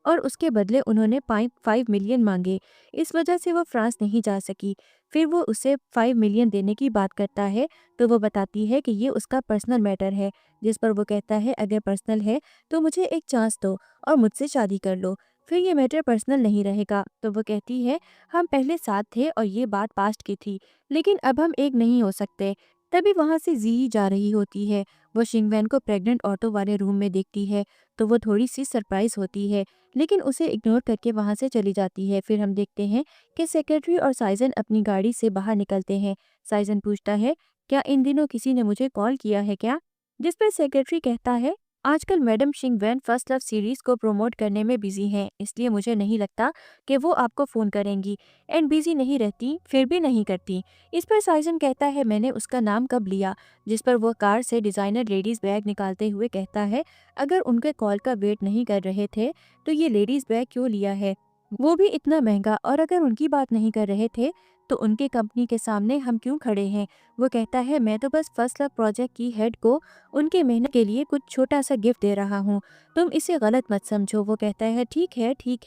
A: और उसके बदले उन्होंने 5 मिलियन मांगे। इस वजह से वो फ्रांस नहीं जा सकी। फिर वो उसे 5 मिलियन देने की बात करता है, तो वो बताती है कि ये उसका पर्सनल मैटर है। जिस पर वो कहता है अगर पर्सनल है तो मुझे एक चांस दो और मुझसे शादी कर लो, फिर ये मैटर पर्सनल नहीं रहेगा। तो वो कहती है हम पहले साथ थे और ये बात पास्ट की थी, लेकिन अब हम एक नहीं हो सकते। तभी वहाँ से जी जा रही होती है। वो शिंगवैन को प्रेग्नेंट ऑटो वाले रूम में देखती है, तो वो थोड़ी सी सरप्राइज होती है, लेकिन उसे इग्नोर करके वहाँ से चली जाती है। फिर हम देखते हैं कि सेक्रेटरी और साइजन अपनी गाड़ी से बाहर निकलते हैं। साइजन पूछता है क्या इन दिनों किसी ने मुझे कॉल किया है क्या, जिस पर सेक्रेटरी कहता है आजकल मैडम शिंगवैन फर्स्ट लव सीरीज को प्रमोट करने में बिजी हैं, इसलिए मुझे नहीं लगता कि वो आपको फ़ोन करेंगी एंड बिजी नहीं रहती, फिर भी नहीं करती। इस पर साइजन कहता है मैंने उसका नाम कब लिया, जिस पर वो कार से डिज़ाइनर लेडीज़ बैग निकालते हुए कहता है अगर उनके कॉल का वेट नहीं कर रहे थे तो ये लेडीज़ बैग क्यों लिया है, वो भी इतना महंगा, और अगर उनकी बात नहीं कर रहे थे तो उनके कंपनी के सामने हम क्यों खड़े हैं। वो कहता है मैं तो बस फर्स्ट लव प्रोजेक्ट की हेड को उनके मेहनत के लिए कुछ छोटा सा गिफ्ट दे रहा हूँ, तुम इसे गलत मत समझो। वो कहता है ठीक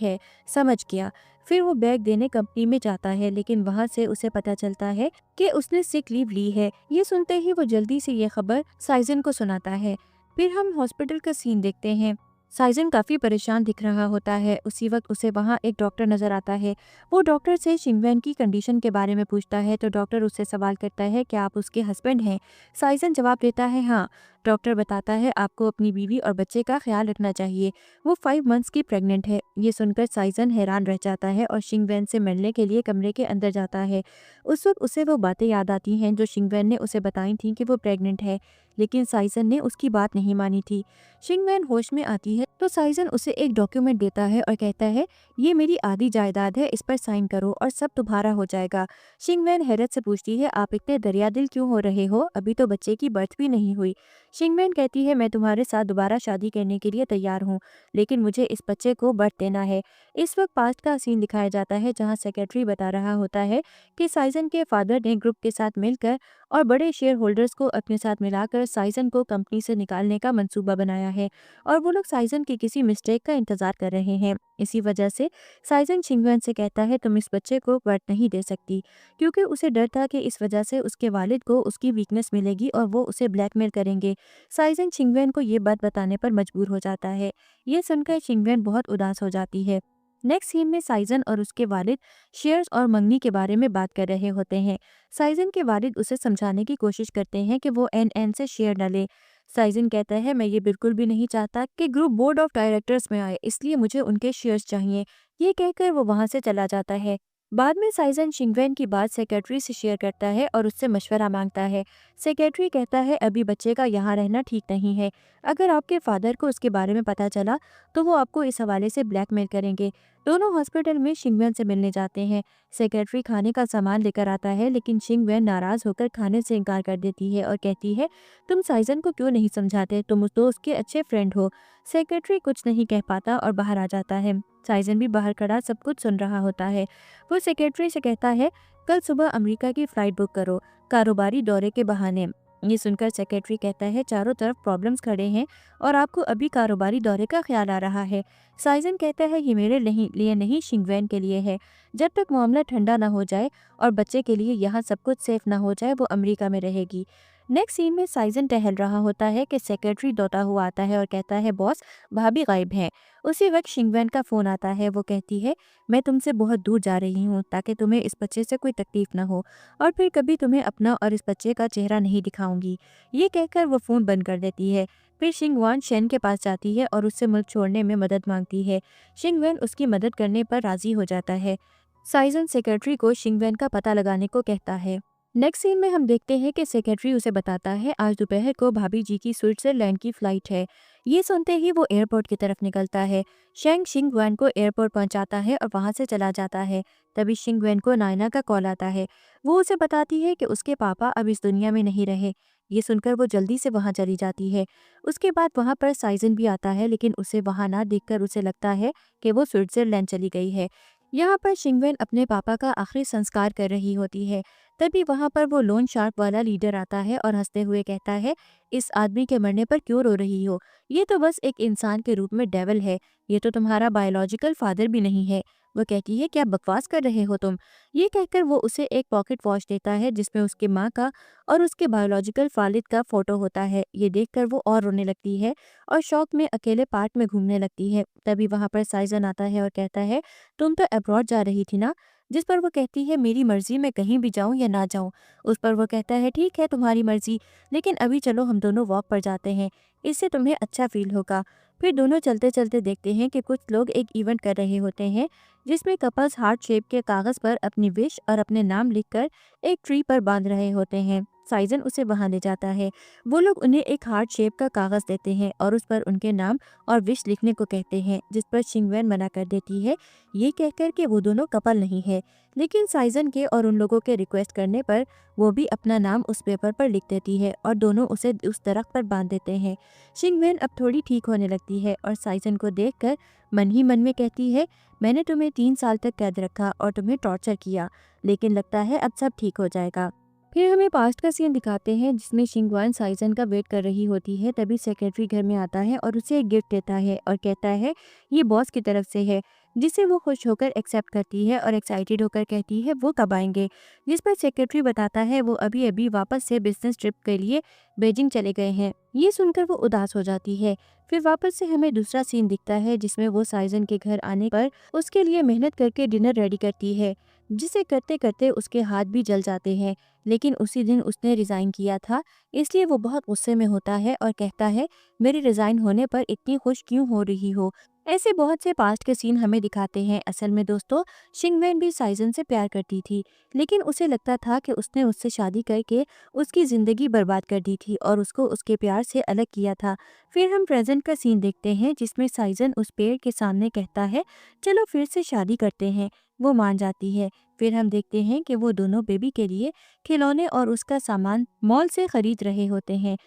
A: है समझ गया। फिर वो बैग देने कंपनी में जाता है, लेकिन वहाँ से उसे पता चलता है कि उसने सिक लीव ली है। ये सुनते ही वो जल्दी से ये खबर साइजन को सुनाता है। फिर हम हॉस्पिटल का सीन देखते हैं। साइजन काफ़ी परेशान दिख रहा होता है। उसी वक्त उसे वहाँ एक डॉक्टर नज़र आता है। वो डॉक्टर से शिंगवैन की कंडीशन के बारे में पूछता है, तो डॉक्टर उससे सवाल करता है क्या आप उसके हस्बैंड हैं। साइजन जवाब देता है हाँ। डॉक्टर बताता है आपको अपनी बीवी और बच्चे का ख्याल रखना चाहिए, वो 5 मंथ्स की प्रेग्नेंट है। ये सुनकर साइजन हैरान रह जाता है और शिंगवैन से मिलने के लिए कमरे के अंदर जाता है। उस वक्त उसे वो बातें याद आती हैं जो शिंगवैन ने उसे बताई थी कि वो प्रेग्नेंट है, लेकिन साइजन ने उसकी बात नहीं मानी थी। शिंगवैन होश में आती है तो साइजन उसे एक डॉक्यूमेंट देता है और कहता है ये मेरी आधी जायदाद है, इस पर साइन करो और सब तुम्हारा हो जाएगा। शिंगवैन हैरत से पूछती है आप इतने दरियादिल क्यों हो रहे हो, अभी तो बच्चे की बर्थ भी नहीं हुई। शिंगवैन कहती है मैं तुम्हारे साथ दोबारा शादी करने के लिए तैयार हूँ, लेकिन मुझे इस बच्चे को बर्थ देना है। इस वक्त पास्ट का सीन दिखाया जाता है जहाँ सेक्रेटरी बता रहा होता है कि साइजन के फादर ने ग्रुप के साथ मिलकर और बड़े शेयर होल्डर्स को अपने साथ मिलाकर साइजन को कंपनी से निकालने का मंसूबा बनाया है और वो लोग साइजन की किसी मिस्टेक का इंतजार कर रहे हैं। इसी वजह से साइजन शिंगवैन से कहता है तुम इस बच्चे को बर्थ नहीं दे सकती, क्योंकि उसे डर था कि इस वजह से उसके वालिद को उसकी वीकनेस मिलेगी और वो उसे ब्लैकमेल करेंगे। साइजन शिंगवैन को ये बात बताने पर मजबूर हो जाता है। ये सुनकर शिंगवैन बहुत उदास हो जाती है। नेक्स्ट सीन में साइजन और उसके वालिद शेयर्स और मंगनी के बारे में बात कर रहे होते हैं। साइजन के वालिद उसे समझाने की कोशिश करते हैं कि वो एन से शेयर न ले। साइजन कहता है, मैं ये बिल्कुल भी नहीं चाहता कि ग्रुप बोर्ड ऑफ डायरेक्टर्स में आए, इसलिए मुझे उनके शेयर्स चाहिए। ये कहकर वो वहाँ से चला जाता है। बाद में साइजन शिंगवेन की बात सेक्रेटरी से शेयर करता है और उससे मशवरा मांगता है। सेक्रेटरी कहता है, अभी बच्चे का यहाँ रहना ठीक नहीं है। अगर आपके फादर को उसके बारे में पता चला तो वो आपको इस हवाले से ब्लैकमेल करेंगे। दोनों हॉस्पिटल में शिंगवेन से मिलने जाते हैं। सेक्रेटरी खाने का सामान लेकर आता है, लेकिन शिंगवेन नाराज होकर खाने से इनकार कर देती है और कहती है, तुम साइजन को क्यों नहीं समझाते, तुम तो उसके अच्छे फ्रेंड हो। सेक्रेटरी कुछ नहीं कह पाता और बाहर आ जाता है। साइजन भी बाहर खड़ा सब कुछ सुन रहा होता है। वो सेक्रेटरी से कहता है, कल सुबह अमेरिका की फ्लाइट बुक करो, कारोबारी दौरे के बहाने। ये सुनकर सेक्रेटरी कहता है, चारों तरफ प्रॉब्लम्स खड़े हैं और आपको अभी कारोबारी दौरे का ख्याल आ रहा है। साइजन कहता है, ये मेरे लिए नहीं शिंगवेन के लिए है। जब तक मामला ठंडा ना हो जाए और बच्चे के लिए यहाँ सब कुछ सेफ ना हो जाए, वो अमेरिका में रहेगी। नेक्स्ट सीन में साइजन टहल रहा होता है कि सेक्रेटरी दौड़ता हुआ आता है और कहता है, बॉस भाभी गायब हैं। उसी वक्त शिंगवेन का फ़ोन आता है। वो कहती है, मैं तुमसे बहुत दूर जा रही हूँ ताकि तुम्हें इस बच्चे से कोई तकलीफ ना हो, और फिर कभी तुम्हें अपना और इस बच्चे का चेहरा नहीं दिखाऊंगी। ये कहकर वो फ़ोन बंद कर देती है। फिर शिंगवान शेन के पास जाती है और उससे मुल्क छोड़ने में मदद मांगती है। शिंगवेन उसकी मदद करने पर राज़ी हो जाता है। साइजन सेक्रेटरी को शिंगवेन का पता लगाने को कहता है। नेक्स्ट सीन में हम देखते हैं कि सेक्रेटरी उसे बताता है, आज दोपहर को भाभी जी की स्विट्जरलैंड की फ़्लाइट है। ये सुनते ही वो एयरपोर्ट की तरफ निकलता है। शेंग शिंगवेन को एयरपोर्ट पहुंचाता है और वहां से चला जाता है। तभी शिंगवेन को नायना का कॉल आता है। वो उसे बताती है कि उसके पापा अब इस दुनिया में नहीं रहे। ये सुनकर वो जल्दी से वहां चली जाती है। उसके बाद वहां पर साइजन भी आता है, लेकिन उसे वहां ना देखकर उसे लगता है कि वो स्विट्जरलैंड चली गई है। यहाँ पर शिंगवेन अपने पापा का आखिरी संस्कार कर रही होती है। तभी वहाँ पर वो लोन शार्क वाला लीडर आता है और हंसते हुए कहता है, इस आदमी के मरने पर क्यों रो रही हो? ये तो बस एक इंसान के रूप में डेविल है। ये तो तुम्हारा बायोलॉजिकल फादर भी नहीं है। वो कहती है, क्या बकवास कर रहे हो तुम? ये कहकर वो उसे एक पॉकेट वॉच देता है जिसमें उसके माँ का और उसके बायोलॉजिकल फालिद का फोटो होता है। ये देखकर वो और रोने लगती है और शौक में अकेले पार्क में घूमने लगती है। तभी वहाँ पर साइजन आता है और कहता है, तुम तो अब्रॉड जा रही थी ना? जिस पर वो कहती है, मेरी मर्जी, मैं कहीं भी जाऊं या ना जाऊं। उस पर वो कहता है, ठीक है तुम्हारी मर्जी, लेकिन अभी चलो हम दोनों वॉक पर जाते हैं, इससे तुम्हें अच्छा फील होगा। फिर दोनों चलते चलते देखते हैं कि कुछ लोग एक इवेंट कर रहे होते हैं जिसमें कपल्स हार्ट शेप के कागज़ पर अपनी विश और अपने नाम लिखकर एक ट्री पर बांध रहे होते हैं। साइजन उसे वहां ले जाता है। वो लोग उन्हें एक हार्ट शेप का कागज़ देते हैं और उस पर उनके नाम और विश लिखने को कहते हैं, जिस पर शिंगवेन मना कर देती है, ये कहकर कि वो दोनों कपल नहीं है। लेकिन साइजन के और उन लोगों के रिक्वेस्ट करने पर वो भी अपना नाम उस पेपर पर लिख देती है और दोनों उसे उस दरख्त पर बांध देते हैं। शिंगवेन अब थोड़ी ठीक होने लगती है और साइजन को देखकर मन ही मन में कहती है, मैंने तुम्हें 3 साल तक कैद रखा और तुम्हें टॉर्चर किया, लेकिन लगता है अब सब ठीक हो जाएगा। फिर हमें पास्ट का सीन दिखाते हैं जिसमें शिंगवान साइजन का वेट कर रही होती है। तभी सेक्रेटरी घर में आता है और उसे एक गिफ्ट देता है और कहता है, ये बॉस की तरफ से है, जिसे वो खुश होकर एक्सेप्ट करती है और एक्साइटेड होकर कहती है, वो कब आएंगे? जिस पर सेक्रेटरी बताता है, वो अभी अभी वापस से बिजनेस ट्रिप के लिए बीजिंग चले गए हैं। ये सुनकर वो उदास हो जाती है। फिर वापस से हमें दूसरा सीन दिखता है जिसमें वो साइजन के घर आने पर उसके लिए मेहनत करके डिनर रेडी करती है, जिसे करते करते उसके हाथ भी जल जाते हैं। लेकिन उसी दिन उसने रिज़ाइन किया था, इसलिए वो बहुत गुस्से में होता है और कहता है, मेरे रिज़ाइन होने पर इतनी खुश क्यों हो रही हो? ऐसे बहुत से पास्ट के सीन हमें दिखाते हैं। असल में दोस्तों, शिंगवेन भी साइजन से प्यार करती थी, लेकिन उसे लगता था कि उसने उससे शादी करके उसकी ज़िंदगी बर्बाद कर दी थी और उसको उसके प्यार से अलग किया था। फिर हम प्रेजेंट का सीन देखते हैं जिसमें साइजन उस पेड़ के सामने कहता है, चलो फिर से शादी करते हैं। वो मान जाती है। फिर हम देखते हैं कि वो दोनों बेबी के लिए खिलौने और उसका सामान मॉल से खरीद रहे होते हैं।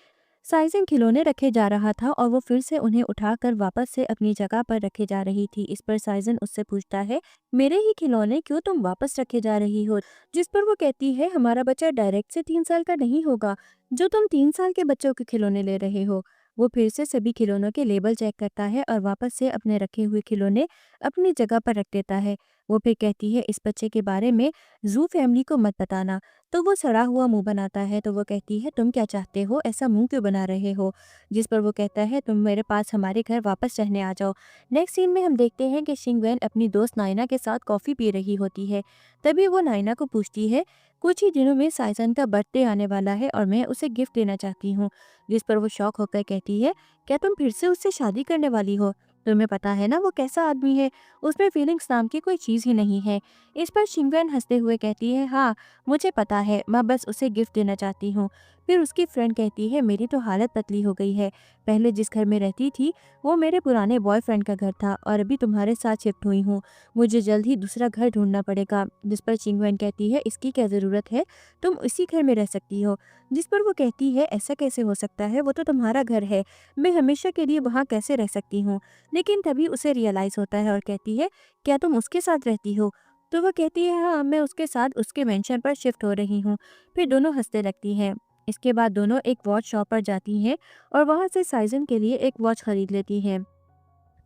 A: साइजन खिलौने रखे जा रहा था और वो फिर से उन्हें उठाकर वापस से अपनी जगह पर रखे जा रही थी। इस पर साइजन उससे पूछता है, मेरे ही खिलौने क्यों तुम वापस रखे जा रही हो? जिस पर वो कहती है, हमारा बच्चा डायरेक्ट से 3 साल का नहीं होगा जो तुम 3 साल के बच्चों के खिलौने ले रहे हो। वो फिर से सभी खिलौनों के लेबल चेक करता है और वापस से अपने रखे हुए खिलौने अपनी जगह पर रख देता है। वो फिर कहती है इस बच्चे के बारे में जू फैमिली को मत बताना। तो वो सड़ा हुआ मुंह बनाता है। तो वो कहती है तुम क्या चाहते हो, ऐसा मुंह क्यों बना रहे हो। जिस पर वो कहता है तुम मेरे पास हमारे घर वापस रहने आ जाओ। नेक्स्ट सीन में हम देखते हैं कि शिंगवेन अपनी दोस्त नायना के साथ कॉफ़ी पी रही होती है। तभी वो नायना को पूछती है कुछ ही दिनों में साइसन का बर्थडे आने वाला है और मैं उसे गिफ्ट देना चाहती हूँ। जिस पर वो शॉक होकर कहती है क्या तुम फिर से उससे शादी करने वाली हो। तुम्हें पता है ना वो कैसा आदमी है, उसमें फीलिंग्स नाम की कोई चीज़ ही नहीं है। इस पर शिंगवेन हंसते हुए कहती है हाँ मुझे पता है, मैं बस उसे गिफ्ट देना चाहती हूँ। फिर उसकी फ्रेंड कहती है मेरी तो हालत पतली हो गई है। पहले जिस घर में रहती थी वो मेरे पुराने बॉयफ्रेंड का घर था और अभी तुम्हारे साथ शिफ्ट हुई हूँ। मुझे जल्द ही दूसरा घर ढूंढना पड़ेगा। जिस पर शिंगवेन कहती है इसकी क्या ज़रूरत है, तुम इसी घर में रह सकती हो। जिस पर वो कहती है ऐसा कैसे हो सकता है, वो तो तुम्हारा घर है, मैं हमेशा के लिए वहाँ कैसे रह सकती हूँ। लेकिन तभी उसे रियलाइज़ होता है और कहती है क्या तुम उसके साथ रहती हो। तो वह कहती है हाँ मैं उसके साथ उसके मेंशन पर शिफ्ट हो रही हूँ। फिर दोनों हंसते लगती हैं। इसके बाद दोनों एक वॉच शॉप पर जाती हैं और वहाँ से साइजन के लिए एक वॉच खरीद लेती हैं।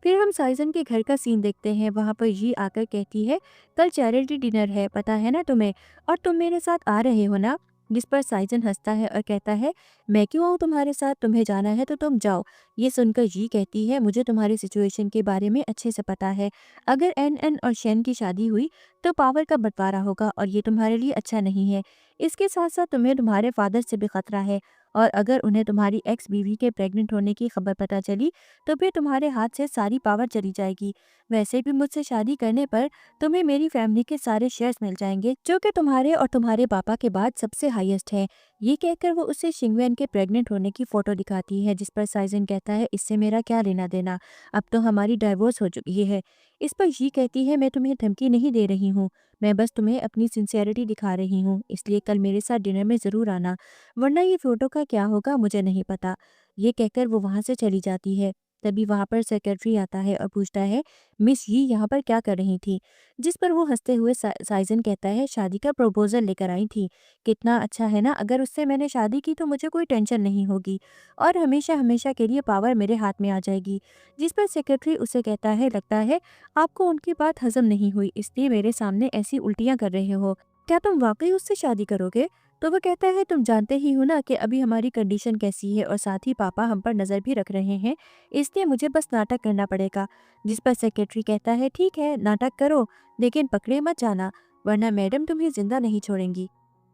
A: फिर हम साइजन के घर का सीन देखते हैं। वहाँ पर जी आकर कहती है कल चैरिटी डिनर है, पता है ना तुम्हें, और तुम मेरे साथ आ रहे हो ना। जिस पर साइजन हंसता है और कहता है मैं क्यों आऊँ तुम्हारे साथ, तुम्हें जाना है तो तुम जाओ। ये सुनकर जी कहती है मुझे तुम्हारी सिचुएशन के बारे में अच्छे से पता है। अगर एन एन और शेन की शादी हुई तो पावर का बंटवारा होगा और ये तुम्हारे लिए अच्छा नहीं है। इसके साथ साथ तुम्हें तुम्हारे फादर से भी खतरा है और अगर उन्हें तुम्हारी एक्स बीवी के प्रेग्नेंट होने की खबर पता चली तो फिर तुम्हारे हाथ से सारी पावर चली जाएगी। वैसे भी मुझसे शादी करने पर तुम्हें मेरी फैमिली के सारे शेयर्स मिल जाएंगे जो कि तुम्हारे और तुम्हारे पापा के बाद सबसे हाईएस्ट है। ये कहकर वो उसे शिंगवेन के प्रेग्नेंट होने की फोटो दिखाती है। जिस पर साइजन कहता है इससे मेरा क्या लेना देना, अब तो हमारी डाइवोर्स हो चुकी है। इस पर ये कहती है मैं तुम्हें धमकी नहीं दे रही हूँ, मैं बस तुम्हें अपनी सिंसियरिटी दिखा रही हूँ, इसलिए कल मेरे साथ डिनर में ज़रूर आना, वरना ये फोटो का क्या होगा मुझे नहीं पता। ये कहकर वो वहाँ से चली जाती है। तभी वहाँ पर सेक्रेटरी आता है और पूछता है मिस यी यहाँ पर क्या कर रही थी। जिस पर वो हंसते हुए साइजन कहता है शादी का प्रपोजल लेकर आई थी। कितना अच्छा है ना, अगर उससे मैंने शादी की तो मुझे कोई टेंशन नहीं होगी और हमेशा हमेशा के लिए पावर मेरे हाथ में आ जाएगी। जिस पर सेक्रेटरी उसे कहता है लगता है आपको उनकी बात हजम नहीं हुई, इसलिए मेरे सामने ऐसी उल्टियाँ कर रहे हो। क्या तुम वाकई उससे शादी करोगे। तो वो कहता है तुम जानते ही हो ना कि अभी हमारी कंडीशन कैसी है और साथ ही पापा हम पर नज़र भी रख रहे हैं, इसलिए मुझे बस नाटक करना पड़ेगा। जिस पर सेक्रेटरी कहता है ठीक है नाटक करो, लेकिन पकड़े मत जाना, वरना मैडम तुम्हें जिंदा नहीं छोड़ेंगी।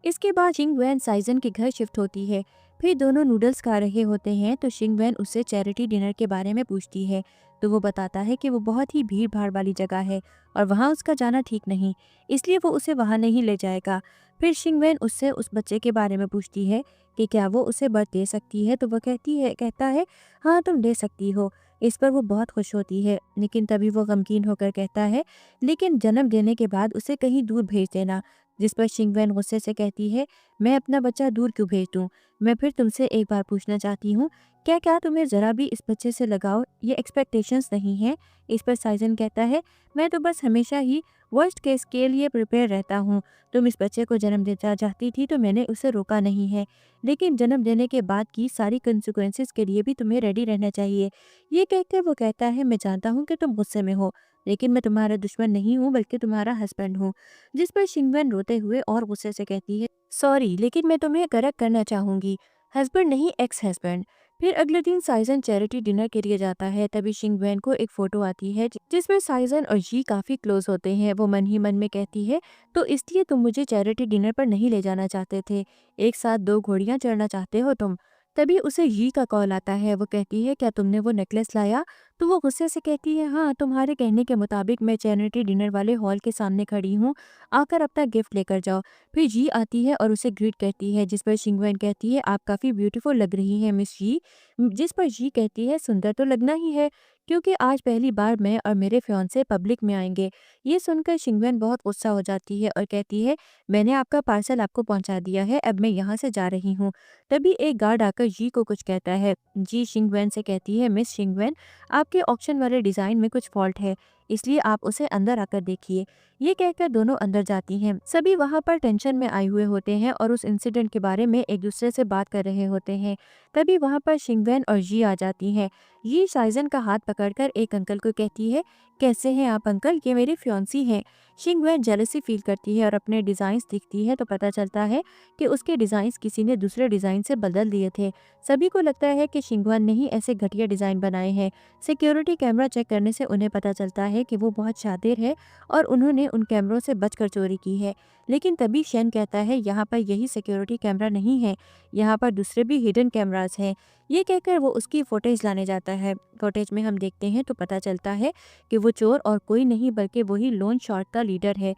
A: इसके बाद शिंग वैन साइजन के घर शिफ्ट होती है। फिर दोनों नूडल्स खा रहे होते हैं तो शिंग वैन उससे चैरिटी डिनर के बारे में पूछती है। तो वो बताता है कि वो बहुत ही भीड़ भाड़ वाली जगह है और वहाँ उसका जाना ठीक नहीं, इसलिए वो उसे वहाँ नहीं ले जाएगा। फिर शिंगवेन उससे उस बच्चे के बारे में पूछती है कि क्या वो उसे बर्थ दे सकती है। तो वह कहता है हाँ तुम दे सकती हो। इस पर वो बहुत खुश होती है, लेकिन तभी वो गमगीन होकर कहता है लेकिन जन्म देने के बाद उसे कहीं दूर भेज देना। जिस पर शिंगवेन गुस्से से कहती है मैं अपना बच्चा दूर क्यों भेज दूँ। मैं फिर तुमसे एक बार पूछना चाहती हूँ, क्या क्या तुम्हें ज़रा भी इस बच्चे से लगाव ये एक्सपेक्टेशंस नहीं है। इस पर साइजन कहता है मैं तो बस हमेशा ही वर्स्ट केस के लिए प्रिपेयर रहता हूँ। तुम इस बच्चे को जन्म देना चाहती थी तो मैंने उसे रोका नहीं है, लेकिन जन्म देने के बाद की सारी कंसिक्वेंसेस के लिए भी तुम्हें रेडी रहना चाहिए। ये कहकर वो कहता है मैं जानता हूँ कि तुम गुस्से में हो, लेकिन मैं तुम्हारा दुश्मन नहीं हूँ बल्कि तुम्हारा हस्बैंड हूँ। जिस पर शिंगवेन रोते हुए और गुस्से से कहती है सॉरी लेकिन मैं तुम्हें करेक्ट करना चाहूँगी, हस्बैंड नहीं एक्स हस्बैंड। फिर अगले दिन साइजन चैरिटी डिनर के लिए जाता है। तभी शिंगवेन को एक फोटो आती है जिसमें साइजन और जी काफी क्लोज होते हैं। वो मन ही मन में कहती है तो इसलिए तुम मुझे चैरिटी डिनर पर नहीं ले जाना चाहते थे, एक साथ दो घोड़ियां चढ़ना चाहते हो तुम। तभी उसे जी का कॉल आता है। वो कहती है क्या तुमने वो नेकलेस लाया। तो वो गुस्से से कहती है हाँ तुम्हारे कहने के मुताबिक मैं चैरिटी डिनर वाले हॉल के सामने खड़ी हूँ, आकर अपना गिफ्ट लेकर जाओ। फिर जी आती है और उसे ग्रीट करती है। जिस पर शिंगवेन कहती है आप काफ़ी ब्यूटीफुल लग रही हैं मिस जी। जिस पर जी कहती है सुंदर तो लगना ही है, क्योंकि आज पहली बार मैं और मेरे फियांसे पब्लिक में आएंगे। ये सुनकर शिंगवेन बहुत गुस्सा हो जाती है और कहती है मैंने आपका पार्सल आपको पहुंचा दिया है, अब मैं यहाँ से जा रही हूँ। तभी एक गार्ड आकर जी को कुछ कहता है। जी शिंगवेन से कहती है मिस शिंगवेन आपके ऑक्शन वाले डिज़ाइन में कुछ फॉल्ट है, इसलिए आप उसे अंदर आकर देखिए। ये कहकर दोनों अंदर जाती हैं। सभी वहाँ पर टेंशन में आए हुए होते हैं और उस इंसिडेंट के बारे में एक दूसरे से बात कर रहे होते हैं। तभी वहाँ पर शिंगवेन और जी आ जाती हैं। ये साइजन का हाथ पकड़कर एक अंकल को कहती है, कैसे हैं आप अंकल, ये मेरी फियांसी हैं। शिंगवेन जेलसी फील करती है और अपने डिज़ाइंस दिखती है तो पता चलता है कि उसके डिज़ाइंस किसी ने दूसरे डिज़ाइन से बदल दिए थे। सभी को लगता है कि शिंगवेन ने ही ऐसे घटिया डिज़ाइन बनाए हैं। सिक्योरिटी कैमरा चेक करने से उन्हें पता चलता है कि वो बहुत शातिर है और उन्होंने उन कैमरों से बचकर चोरी की है। लेकिन तभी शेन कहता है, यहाँ पर यही सिक्योरिटी कैमरा नहीं है, यहाँ पर दूसरे भी हिडन कैमरास हैं। ये कहकर वो उसकी फुटेज लाने जाता है। फुटेज में हम देखते हैं तो पता चलता है कि वो चोर और कोई नहीं बल्कि वही लोन शॉट का लीडर है।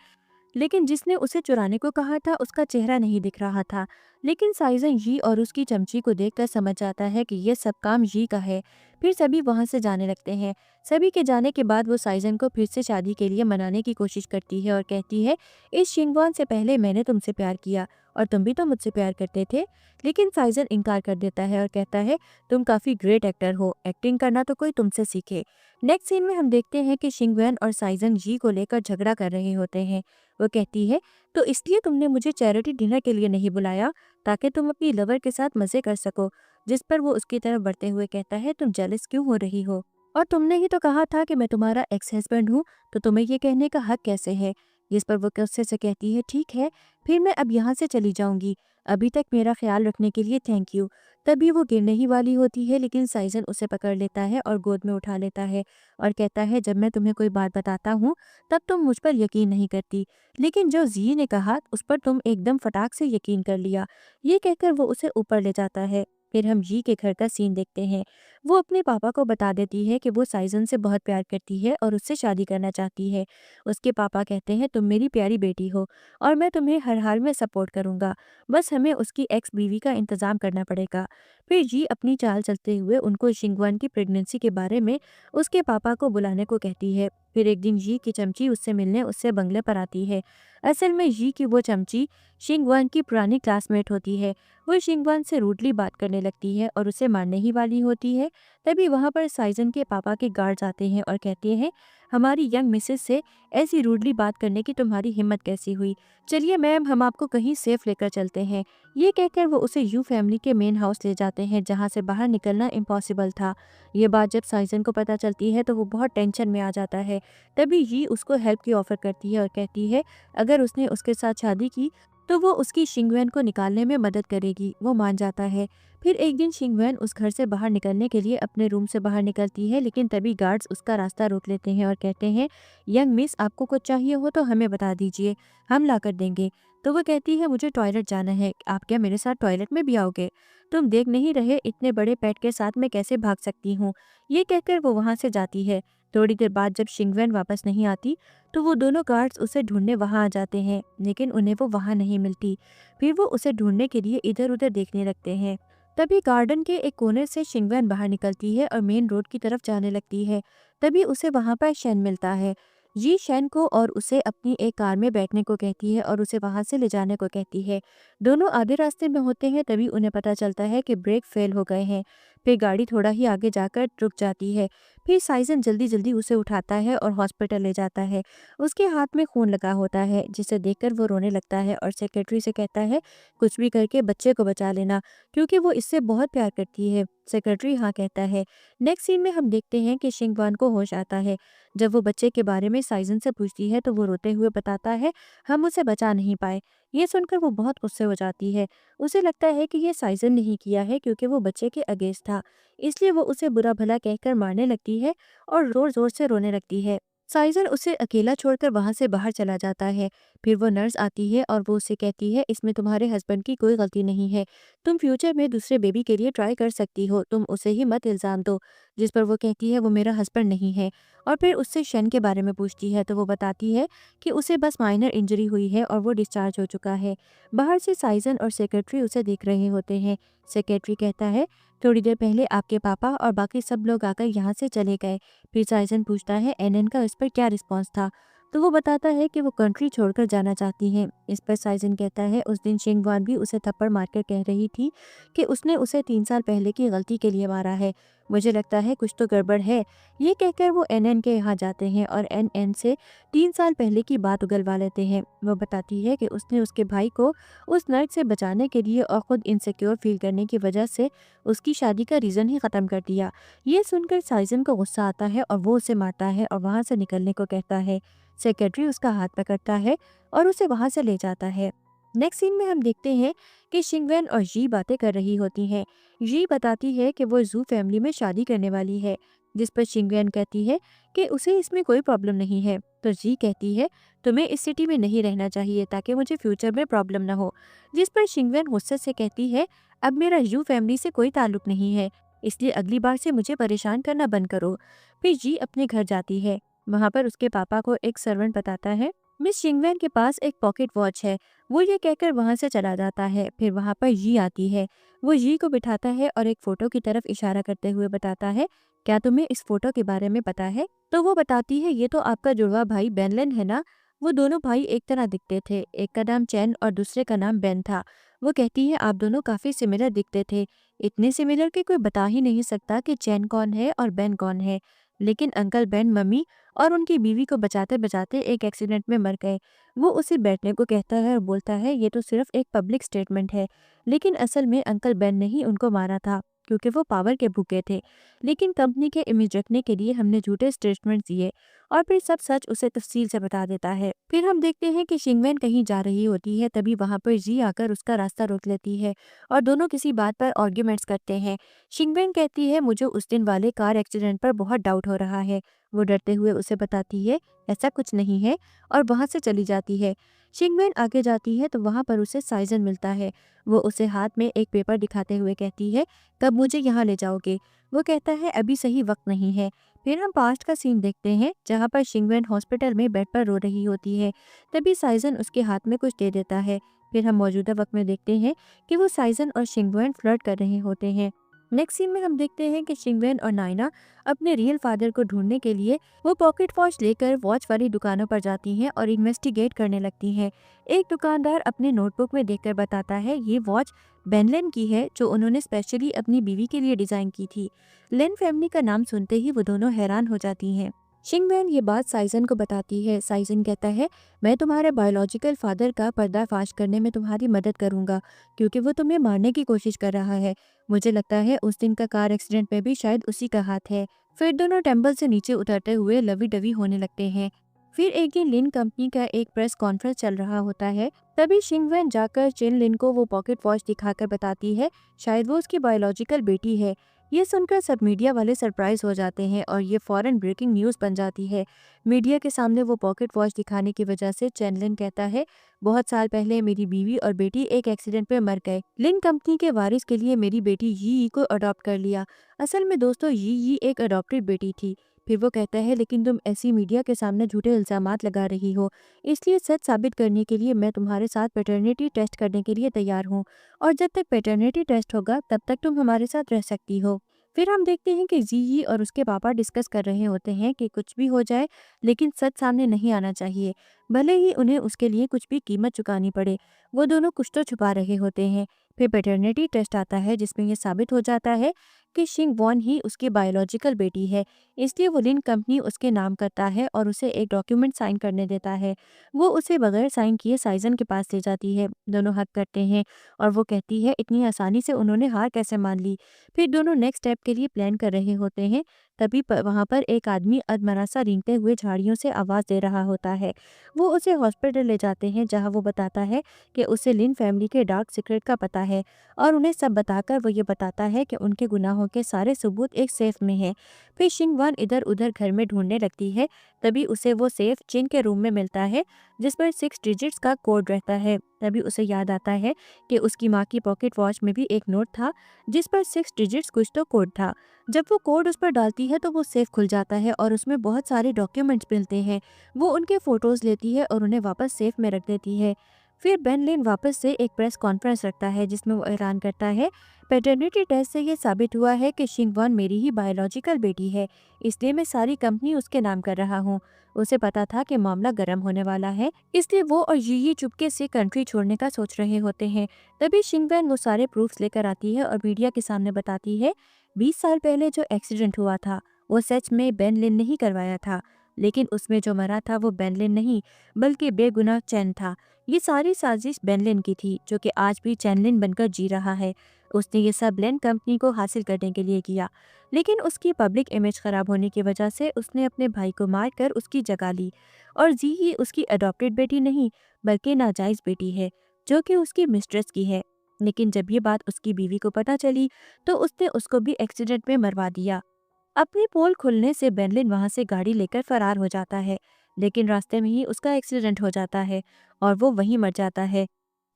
A: लेकिन जिसने उसे चुराने को कहा था उसका चेहरा नहीं दिख रहा था। लेकिन साइजन यी और उसकी चमची को देखकर समझ जाता है कि यह सब काम यी का है। फिर सभी वहां से जाने लगते हैं। सभी के जाने के बाद वो साइजन को फिर से शादी के लिए मनाने की कोशिश करती है और कहती है, इस शिंगवान से पहले मैंने तुमसे प्यार किया और तुम भी तो मुझसे प्यार करते थे। लेकिन साइजन इनकार कर देता है और कहता है, तुम काफ़ी ग्रेट एक्टर हो, एक्टिंग करना तो कोई तुमसे सीखे। नेक्स्ट सीन में हम देखते हैं कि शिंगवेन और साइजन जी को लेकर झगड़ा कर रहे होते हैं। वो कहती है, तो इसलिए तुमने मुझे चैरिटी डिनर के लिए नहीं बुलाया ताकि तुम अपनी लवर के साथ मज़े कर सको। जिस पर वो उसकी तरफ बढ़ते हुए कहता है, तुम जेलस क्यों हो रही हो, और तुमने ही तो कहा था कि मैं तुम्हारा एक्स हस्बैंड हूँ, तो तुम्हें ये कहने का हक कैसे है। जिस पर वो गुस्से से कहती है, ठीक है, फिर मैं अब यहाँ से चली जाऊंगी, अभी तक मेरा ख्याल रखने के लिए थैंक यू। तभी वो गिरने ही वाली होती है लेकिन साइजन उसे पकड़ लेता है और गोद में उठा लेता है और कहता है, जब मैं तुम्हें कोई बात बताता हूँ तब तुम मुझ पर यकीन नहीं करती, लेकिन जो जी ने कहा उस पर तुम एकदम फटाक से यकीन कर लिया। ये कहकर वो उसे ऊपर ले जाता है। फिर हम जी के घर का सीन देखते हैं। वो अपने पापा को बता देती है कि वो साइजन से बहुत प्यार करती है और उससे शादी करना चाहती है। उसके पापा कहते हैं, तुम मेरी प्यारी बेटी हो और मैं तुम्हें हर हाल में सपोर्ट करूंगा, बस हमें उसकी एक्स बीवी का इंतज़ाम करना पड़ेगा। फिर जी अपनी चाल चलते हुए उनको शिंगवान की प्रेगनेंसी के बारे में उसके पापा को बुलाने को कहती है। फिर एक दिन जी की चमची उससे मिलने उससे बंगले पर आती है। असल में जी की वो चमची शिंगवान की पुरानी क्लासमेट होती है। वो शिंगवान से रूडली बात करने लगती है और उसे मारने ही वाली होती है। तभी वहाँ पर साइजन के पापा के गार्ड्स आते हैं और कहते हैं, हमारी यंग मिसेस से ऐसी रूडली बात करने की तुम्हारी हिम्मत कैसी हुई। चलिए मैम, हम आपको कहीं सेफ लेकर चलते हैं। ये कहकर वो उसे यू फैमिली के मेन हाउस ले जाते हैं जहाँ से बाहर निकलना इम्पॉसिबल था। ये बात जब साइजन को पता चलती है तो वो बहुत टेंशन में आ जाता है। तभी यी उसको हेल्प की ऑफर करती है और कहती है, अगर उसने उसके साथ शादी की तो वो उसकी शिंगवेन को निकालने में मदद करेगी। वो मान जाता है। फिर एक दिन शिंगवेन उस घर से बाहर निकलने के लिए अपने रूम से बाहर निकलती है लेकिन तभी गार्ड्स उसका रास्ता रोक लेते हैं और कहते हैं, यंग मिस, आपको कुछ चाहिए हो तो हमें बता दीजिए, हम ला कर देंगे। तो वो कहती है, मुझे टॉयलेट जाना है, आप क्या मेरे साथ टॉयलेट में भी आओगे? तुम देख नहीं रहे इतने बड़े पेट के साथ मैं कैसे भाग सकती हूँ। ये कहकर वो वहाँ से जाती है। थोड़ी देर बाद जब शिंगवेन वापस नहीं आती तो वो दोनों गार्ड्स उसे ढूंढने वहाँ आ जाते हैं लेकिन उन्हें वो वहाँ नहीं मिलती। फिर वो उसे ढूंढने के लिए इधर उधर देखने लगते हैं। तभी गार्डन के एक कोने से शिंगवेन बाहर निकलती है और मेन रोड की तरफ जाने लगती है। तभी उसे वहाँ पर शेन मिलता है। जी शेन को और उसे अपनी एक कार में बैठने को कहती है और उसे वहाँ से ले जाने को कहती है। दोनों आधे रास्ते में होते हैं तभी उन्हें पता चलता है कि ब्रेक फेल हो गए हैं। फिर गाड़ी थोड़ा ही आगे जाकर रुक जाती है। फिर साइजन जल्दी जल्दी उसे उठाता है और हॉस्पिटल ले जाता है। उसके हाथ में खून लगा होता है जिसे देखकर वो रोने लगता है और सेक्रेटरी से कहता है, कुछ भी करके बच्चे को बचा लेना, क्योंकि वो इससे बहुत प्यार करती है। सेक्रेटरी हाँ कहता है। नेक्स्ट सीन में हम देखते हैं कि शिंगवान को होश आता है। जब वो बच्चे के बारे में साइजन से पूछती है तो वो रोते हुए बताता है, हम उसे बचा नहीं पाए। ये सुनकर वो बहुत गुस्से हो जाती है। उसे लगता है कि ये साइजन ने ही किया है क्योंकि वो बच्चे के अगेंस्ट था, इसलिए वो उसे बुरा भला कहकर मारने लगती है और जोर जोर से रोने लगती है। साइजन उसे अकेला छोड़कर वहां से बाहर चला जाता है। फिर वो नर्स आती है और वो उसे कहती है, इसमें तुम्हारे हस्बैंड की कोई गलती नहीं है, तुम फ्यूचर में दूसरे बेबी के लिए ट्राई कर सकती हो, तुम उसे ही मत इल्ज़ाम दो। जिस पर वो कहती है, वो मेरा हस्बैंड नहीं है। और फिर उससे शन के बारे में पूछती है तो वो बताती है कि उसे बस माइनर इंजरी हुई है और वो डिस्चार्ज हो चुका है। बाहर से साइजन और सेक्रेटरी उसे देख रहे होते हैं। सेक्रेटरी कहता है, थोड़ी देर पहले आपके पापा और बाकी सब लोग आकर यहाँ से चले गए। फिर साइजन पूछता है, एनएन का इस पर क्या रिस्पॉन्स था? तो वो बताता है कि वो कंट्री छोड़कर जाना चाहती हैं। इस पर साइजन कहता है उस दिन शिंगवान भी उसे थप्पड़ मारकर कह रही थी कि उसने उसे 3 साल पहले की गलती के लिए मारा है। मुझे लगता है कुछ तो गड़बड़ है। ये कहकर वो एनएन के यहाँ जाते हैं और एनएन से 3 साल पहले की बात उगलवा लेते हैं। वो बताती है कि उसने उसके भाई को उस नर्स से बचाने के लिए और खुद इनसिक्योर फील करने की वजह से उसकी शादी का रीज़न ही ख़त्म कर दिया। ये सुनकर साइजन को गुस्सा आता है और वो उसे मारता है और वहाँ से निकलने को कहता है। सेक्रेटरी उसका हाथ पकड़ता है और उसे वहाँ से ले जाता है। नेक्स्ट सीन में हम देखते हैं कि शिंगवेन और जी बातें कर रही होती हैं। जी बताती है कि वो जू फैमिली में शादी करने वाली है, जिस पर शिंगवेन कहती है कि उसे इसमें कोई प्रॉब्लम नहीं है। तो जी कहती है तुम्हें इस सिटी में नहीं रहना चाहिए ताकि मुझे फ्यूचर में प्रॉब्लम ना हो। जिस पर शिंगवेन गुस्से से कहती है अब मेरा जू फैमिली से कोई ताल्लुक नहीं है, इसलिए अगली बार से मुझे परेशान करना बंद करो। फिर जी अपने घर जाती है। वहाँ पर उसके पापा को एक सर्वेंट बताता है मिस शिंगवेन के पास एक पॉकेट वॉच है। वो ये कहकर वहाँ से चला जाता है। फिर वहाँ पर जी आती है। वो जी को बिठाता है और एक फ़ोटो की तरफ इशारा करते हुए बताता है क्या तुम्हें इस फ़ोटो के बारे में पता है? तो वो बताती है ये तो आपका जुड़वा भाई बेनलेन है ना। वो दोनों भाई एक तरह दिखते थे, एक का नाम चैन और दूसरे का नाम बेन था। वो कहती है आप दोनों काफ़ी सिमिलर दिखते थे, इतने सिमिलर कि कोई बता ही नहीं सकता कि चैन कौन है और बेन कौन है। लेकिन अंकल बेन मम्मी और उनकी बीवी को बचाते बचाते एक एक्सीडेंट में मर गए। वो उसे बैठने को कहता है और बोलता है ये तो सिर्फ एक पब्लिक स्टेटमेंट है, लेकिन असल में अंकल बेन ने ही उनको मारा था क्योंकि वो पावर के भूखे थे। लेकिन कंपनी के इमेज रखने के लिए हमने झूठे स्टेटमेंट दिए और फिर सब सच उसे तफसील से बता देता है। फिर हम देखते हैं कि शिंगवेन कहीं जा रही होती है, तभी वहाँ पर जी आकर उसका रास्ता रोक लेती है और दोनों किसी बात पर आर्ग्यूमेंट्स करते हैं। शिंगवेन कहती है मुझे उस दिन वाले कार एक्सीडेंट पर बहुत डाउट हो रहा है। वो डरते हुए उसे बताती है ऐसा कुछ नहीं है और वहाँ से चली जाती है। शिंगवेन आगे जाती है तो वहाँ पर उसे साइजन मिलता है। वो उसे हाथ में एक पेपर दिखाते हुए कहती है कब मुझे यहाँ ले जाओगे? वो कहता है अभी सही वक्त नहीं है। फिर हम पास्ट का सीन देखते हैं जहाँ पर शिंगवेन हॉस्पिटल में बेड पर रो रही होती है। तभी साइजन उसके हाथ में कुछ दे देता है। फिर हम मौजूदा वक्त में देखते हैं कि वो साइजन और शिंगवेन फ्लर्ट कर रहे होते हैं। नेक्स्ट सीन में हम देखते हैं कि शिंगवेन और नायना अपने रियल फादर को ढूंढने के लिए वो पॉकेट वॉच लेकर वॉच वाली दुकानों पर जाती हैं और इन्वेस्टिगेट करने लगती हैं। एक दुकानदार अपने नोटबुक में देखकर बताता है ये वॉच बेनलेन की है जो उन्होंने स्पेशली अपनी बीवी के लिए डिज़ाइन की थी। लेन फैमिली का नाम सुनते ही वो दोनों हैरान हो जाती हैं। शिंगवेन ये बात साइजन को बताती है। साइजन कहता है मैं तुम्हारे बायोलॉजिकल फादर का पर्दाफाश करने में तुम्हारी मदद करूंगा क्योंकि वो तुम्हें मारने की कोशिश कर रहा है। मुझे लगता है उस दिन का कार एक्सीडेंट में भी शायद उसी का हाथ है। फिर दोनों टेम्पल से नीचे उतरते हुए लवी डवी होने लगते हैं। फिर एक दिन लिन कंपनी का एक प्रेस कॉन्फ्रेंस चल रहा होता है। तभी शिंगवेन जाकर चिन लिन को वो पॉकेट वॉच दिखाकर बताती है शायद वो उसकी बायोलॉजिकल बेटी है। ये सुनकर सब मीडिया वाले सरप्राइज हो जाते हैं और ये फॉरेन ब्रेकिंग न्यूज़ बन जाती है। मीडिया के सामने वो पॉकेट वॉच दिखाने की वजह से चैनलिन कहता है बहुत साल पहले मेरी बीवी और बेटी एक एक्सीडेंट में मर गए। लिन कंपनी के वारिस के लिए मेरी बेटी यी को अडॉप्ट कर लिया। असल में दोस्तों यी एक अडॉप्टेड बेटी थी। फिर वो कहता है लेकिन तुम ऐसी मीडिया के सामने झूठे इल्जामात लगा रही हो, इसलिए सच साबित करने के लिए मैं तुम्हारे साथ पैटर्निटी टेस्ट करने के लिए तैयार हूँ और जब तक पैटर्निटी टेस्ट होगा तब तक तुम हमारे साथ रह सकती हो। फिर हम देखते हैं कि जी और उसके पापा डिस्कस कर रहे होते हैं कि कुछ भी हो जाए लेकिन सच सामने नहीं आना चाहिए, भले ही उन्हें उसके लिए कुछ भी कीमत चुकानी पड़े। वो दोनों कुछ तो छुपा रहे होते हैं। फिर पैटर्निटी टेस्ट आता है जिसमें यह साबित हो जाता है कि शिंग वॉन ही उसकी बायोलॉजिकल बेटी है। इसलिए वो लिन कंपनी उसके नाम करता है और उसे एक डॉक्यूमेंट साइन करने देता है। वो उसे बगैर साइन किए साइजन के पास ले जाती है। दोनों हक करते हैं और वो कहती है इतनी आसानी से उन्होंने हार कैसे मान ली। फिर दोनों नेक्स्ट स्टेप के लिए प्लान कर रहे होते हैं। तभी वहाँ पर एक आदमी अधमरा सा रेंगते हुए झाड़ियों से आवाज़ दे रहा होता है। वो उसे हॉस्पिटल ले जाते हैं जहाँ वो बताता है कि उसे लिन फैमिली के डार्क सीक्रेट का पता है और उन्हें सब बताकर वो ये बताता है कि उनके गुनाहों के सारे सबूत एक सेफ में हैं। फिर शिंगवान इधर उधर घर में ढूंढने लगती है। तभी उसे वो सेफ चिन के रूम में मिलता है जिस पर 6 डिजिट्स का कोड रहता है। तभी उसे याद आता है कि उसकी माँ की पॉकेट वॉच में भी एक नोट था जिस पर 6 डिजिट्स कुछ तो कोड था। जब वो कोड उस पर डालती है तो वो सेफ खुल जाता है और उसमें बहुत सारे डॉक्यूमेंट्स मिलते हैं। वो उनके फ़ोटोज़ लेती है और उन्हें वापस सेफ में रख देती है। फिर बेन लिन वापस से एक प्रेस कॉन्फ्रेंस रखता है जिसमें वो ऐलान करता है, पैटर्निटी टेस्ट से ये साबित हुआ है कि शिंगवॉन मेरी ही बायोलॉजिकल बेटी है, इसलिए मैं सारी कंपनी उसके नाम कर रहा हूँ। उसे पता था कि मामला गर्म होने वाला है, इसलिए वो और यी चुपके से कंट्री छोड़ने का सोच रहे होते हैं। तभी शिंगवेन वो सारे प्रूफ्स लेकर आती है और मीडिया के सामने बताती है, 20 साल पहले जो एक्सीडेंट हुआ था वो सच में बेन लिन ने ही करवाया था, लेकिन उसमें जो मरा था वो बेन लिन नहीं बल्कि बेगुनाह चैन था। ये सारी साजिश बेन लिन की थी, जो कि आज भी चैन लिन बनकर जी रहा है। उसने ये सब लिन कंपनी को हासिल करने के लिए किया, लेकिन उसकी पब्लिक इमेज खराब होने की वजह से उसने अपने भाई को मारकर उसकी जगह ली। और जी ही उसकी अडॉप्टेड बेटी नहीं बल्कि नाजायज बेटी है, जो कि उसकी मिस्ट्रेस की है। लेकिन जब ये बात उसकी बीवी को पता चली तो उसने उसको भी एक्सीडेंट में मरवा दिया। अपनी पोल खुलने से बेनलिन वहां से गाड़ी लेकर फरार हो जाता है, लेकिन रास्ते में ही उसका एक्सीडेंट हो जाता है और वो वहीं मर जाता है।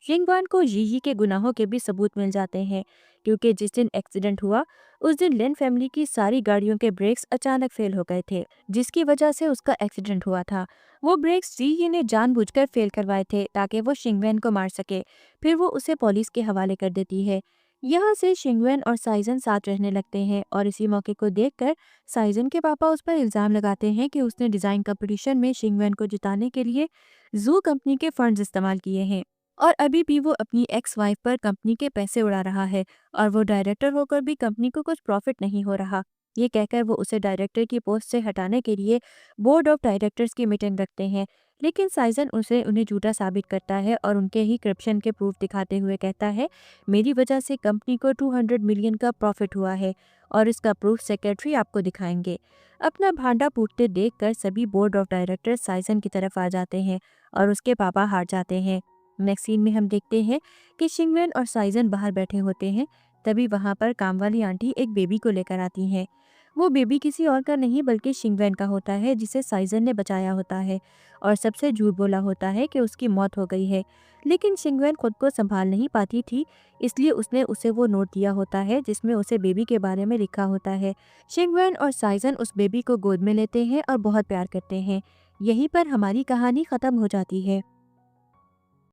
A: शिंगवान को यी के गुनाहों के भी सबूत मिल जाते हैं, क्योंकि जिस दिन एक्सीडेंट हुआ उस दिन लिन फैमिली की सारी गाड़ियों के ब्रेक्स अचानक फेल हो गए थे, जिसकी वजह से उसका एक्सीडेंट हुआ था। वो ब्रेक्स जी ने जानबूझकर फेल करवाए थे ताकि वो शिंगवेन को मार सके। फिर वो उसे पुलिस के हवाले कर देती है। यहाँ से शिंगवेन और साइजन साथ रहने लगते हैं और इसी मौके को देखकर साइजन के पापा उस पर इल्ज़ाम लगाते हैं कि उसने डिज़ाइन कंपटीशन में शिंगवेन को जिताने के लिए जू कंपनी के फंड्स इस्तेमाल किए हैं, और अभी भी वो अपनी एक्स वाइफ पर कंपनी के पैसे उड़ा रहा है और वो डायरेक्टर होकर भी कंपनी को कुछ प्रॉफिट नहीं हो रहा। ये कहकर वो उसे डायरेक्टर की पोस्ट से हटाने के लिए बोर्ड ऑफ डायरेक्टर्स की मीटिंग रखते हैं, लेकिन साइजन उसे उन्हें झूठा साबित करता है और उनके ही करप्शन के प्रूफ दिखाते हुए कहता है, मेरी वजह से कंपनी को 200 मिलियन का प्रॉफिट हुआ है और इसका प्रूफ सेक्रेटरी आपको दिखाएंगे। अपना भांडा फूटते देखकर सभी बोर्ड ऑफ डायरेक्टर्स साइजन की तरफ आ जाते हैं और उसके पापा हार जाते हैं। नेक्स्ट सीन में हम देखते हैं कि शिंगवेन और साइजन बाहर बैठे होते हैं। तभी वहां पर काम वाली आंटी एक बेबी को लेकर आती हैं। वो बेबी किसी और का नहीं बल्कि शिंगवेन का होता है, जिसे साइजन ने बचाया होता है और सबसे झूठ बोला होता है कि उसकी मौत हो गई है। लेकिन शिंगवेन खुद को संभाल नहीं पाती थी, इसलिए उसने उसे वो नोट दिया होता है जिसमें उसे बेबी के बारे में लिखा होता है। शिंगवेन और साइजन उस बेबी को गोद में लेते हैं और बहुत प्यार करते हैं। यहीं पर हमारी कहानी खत्म हो जाती है।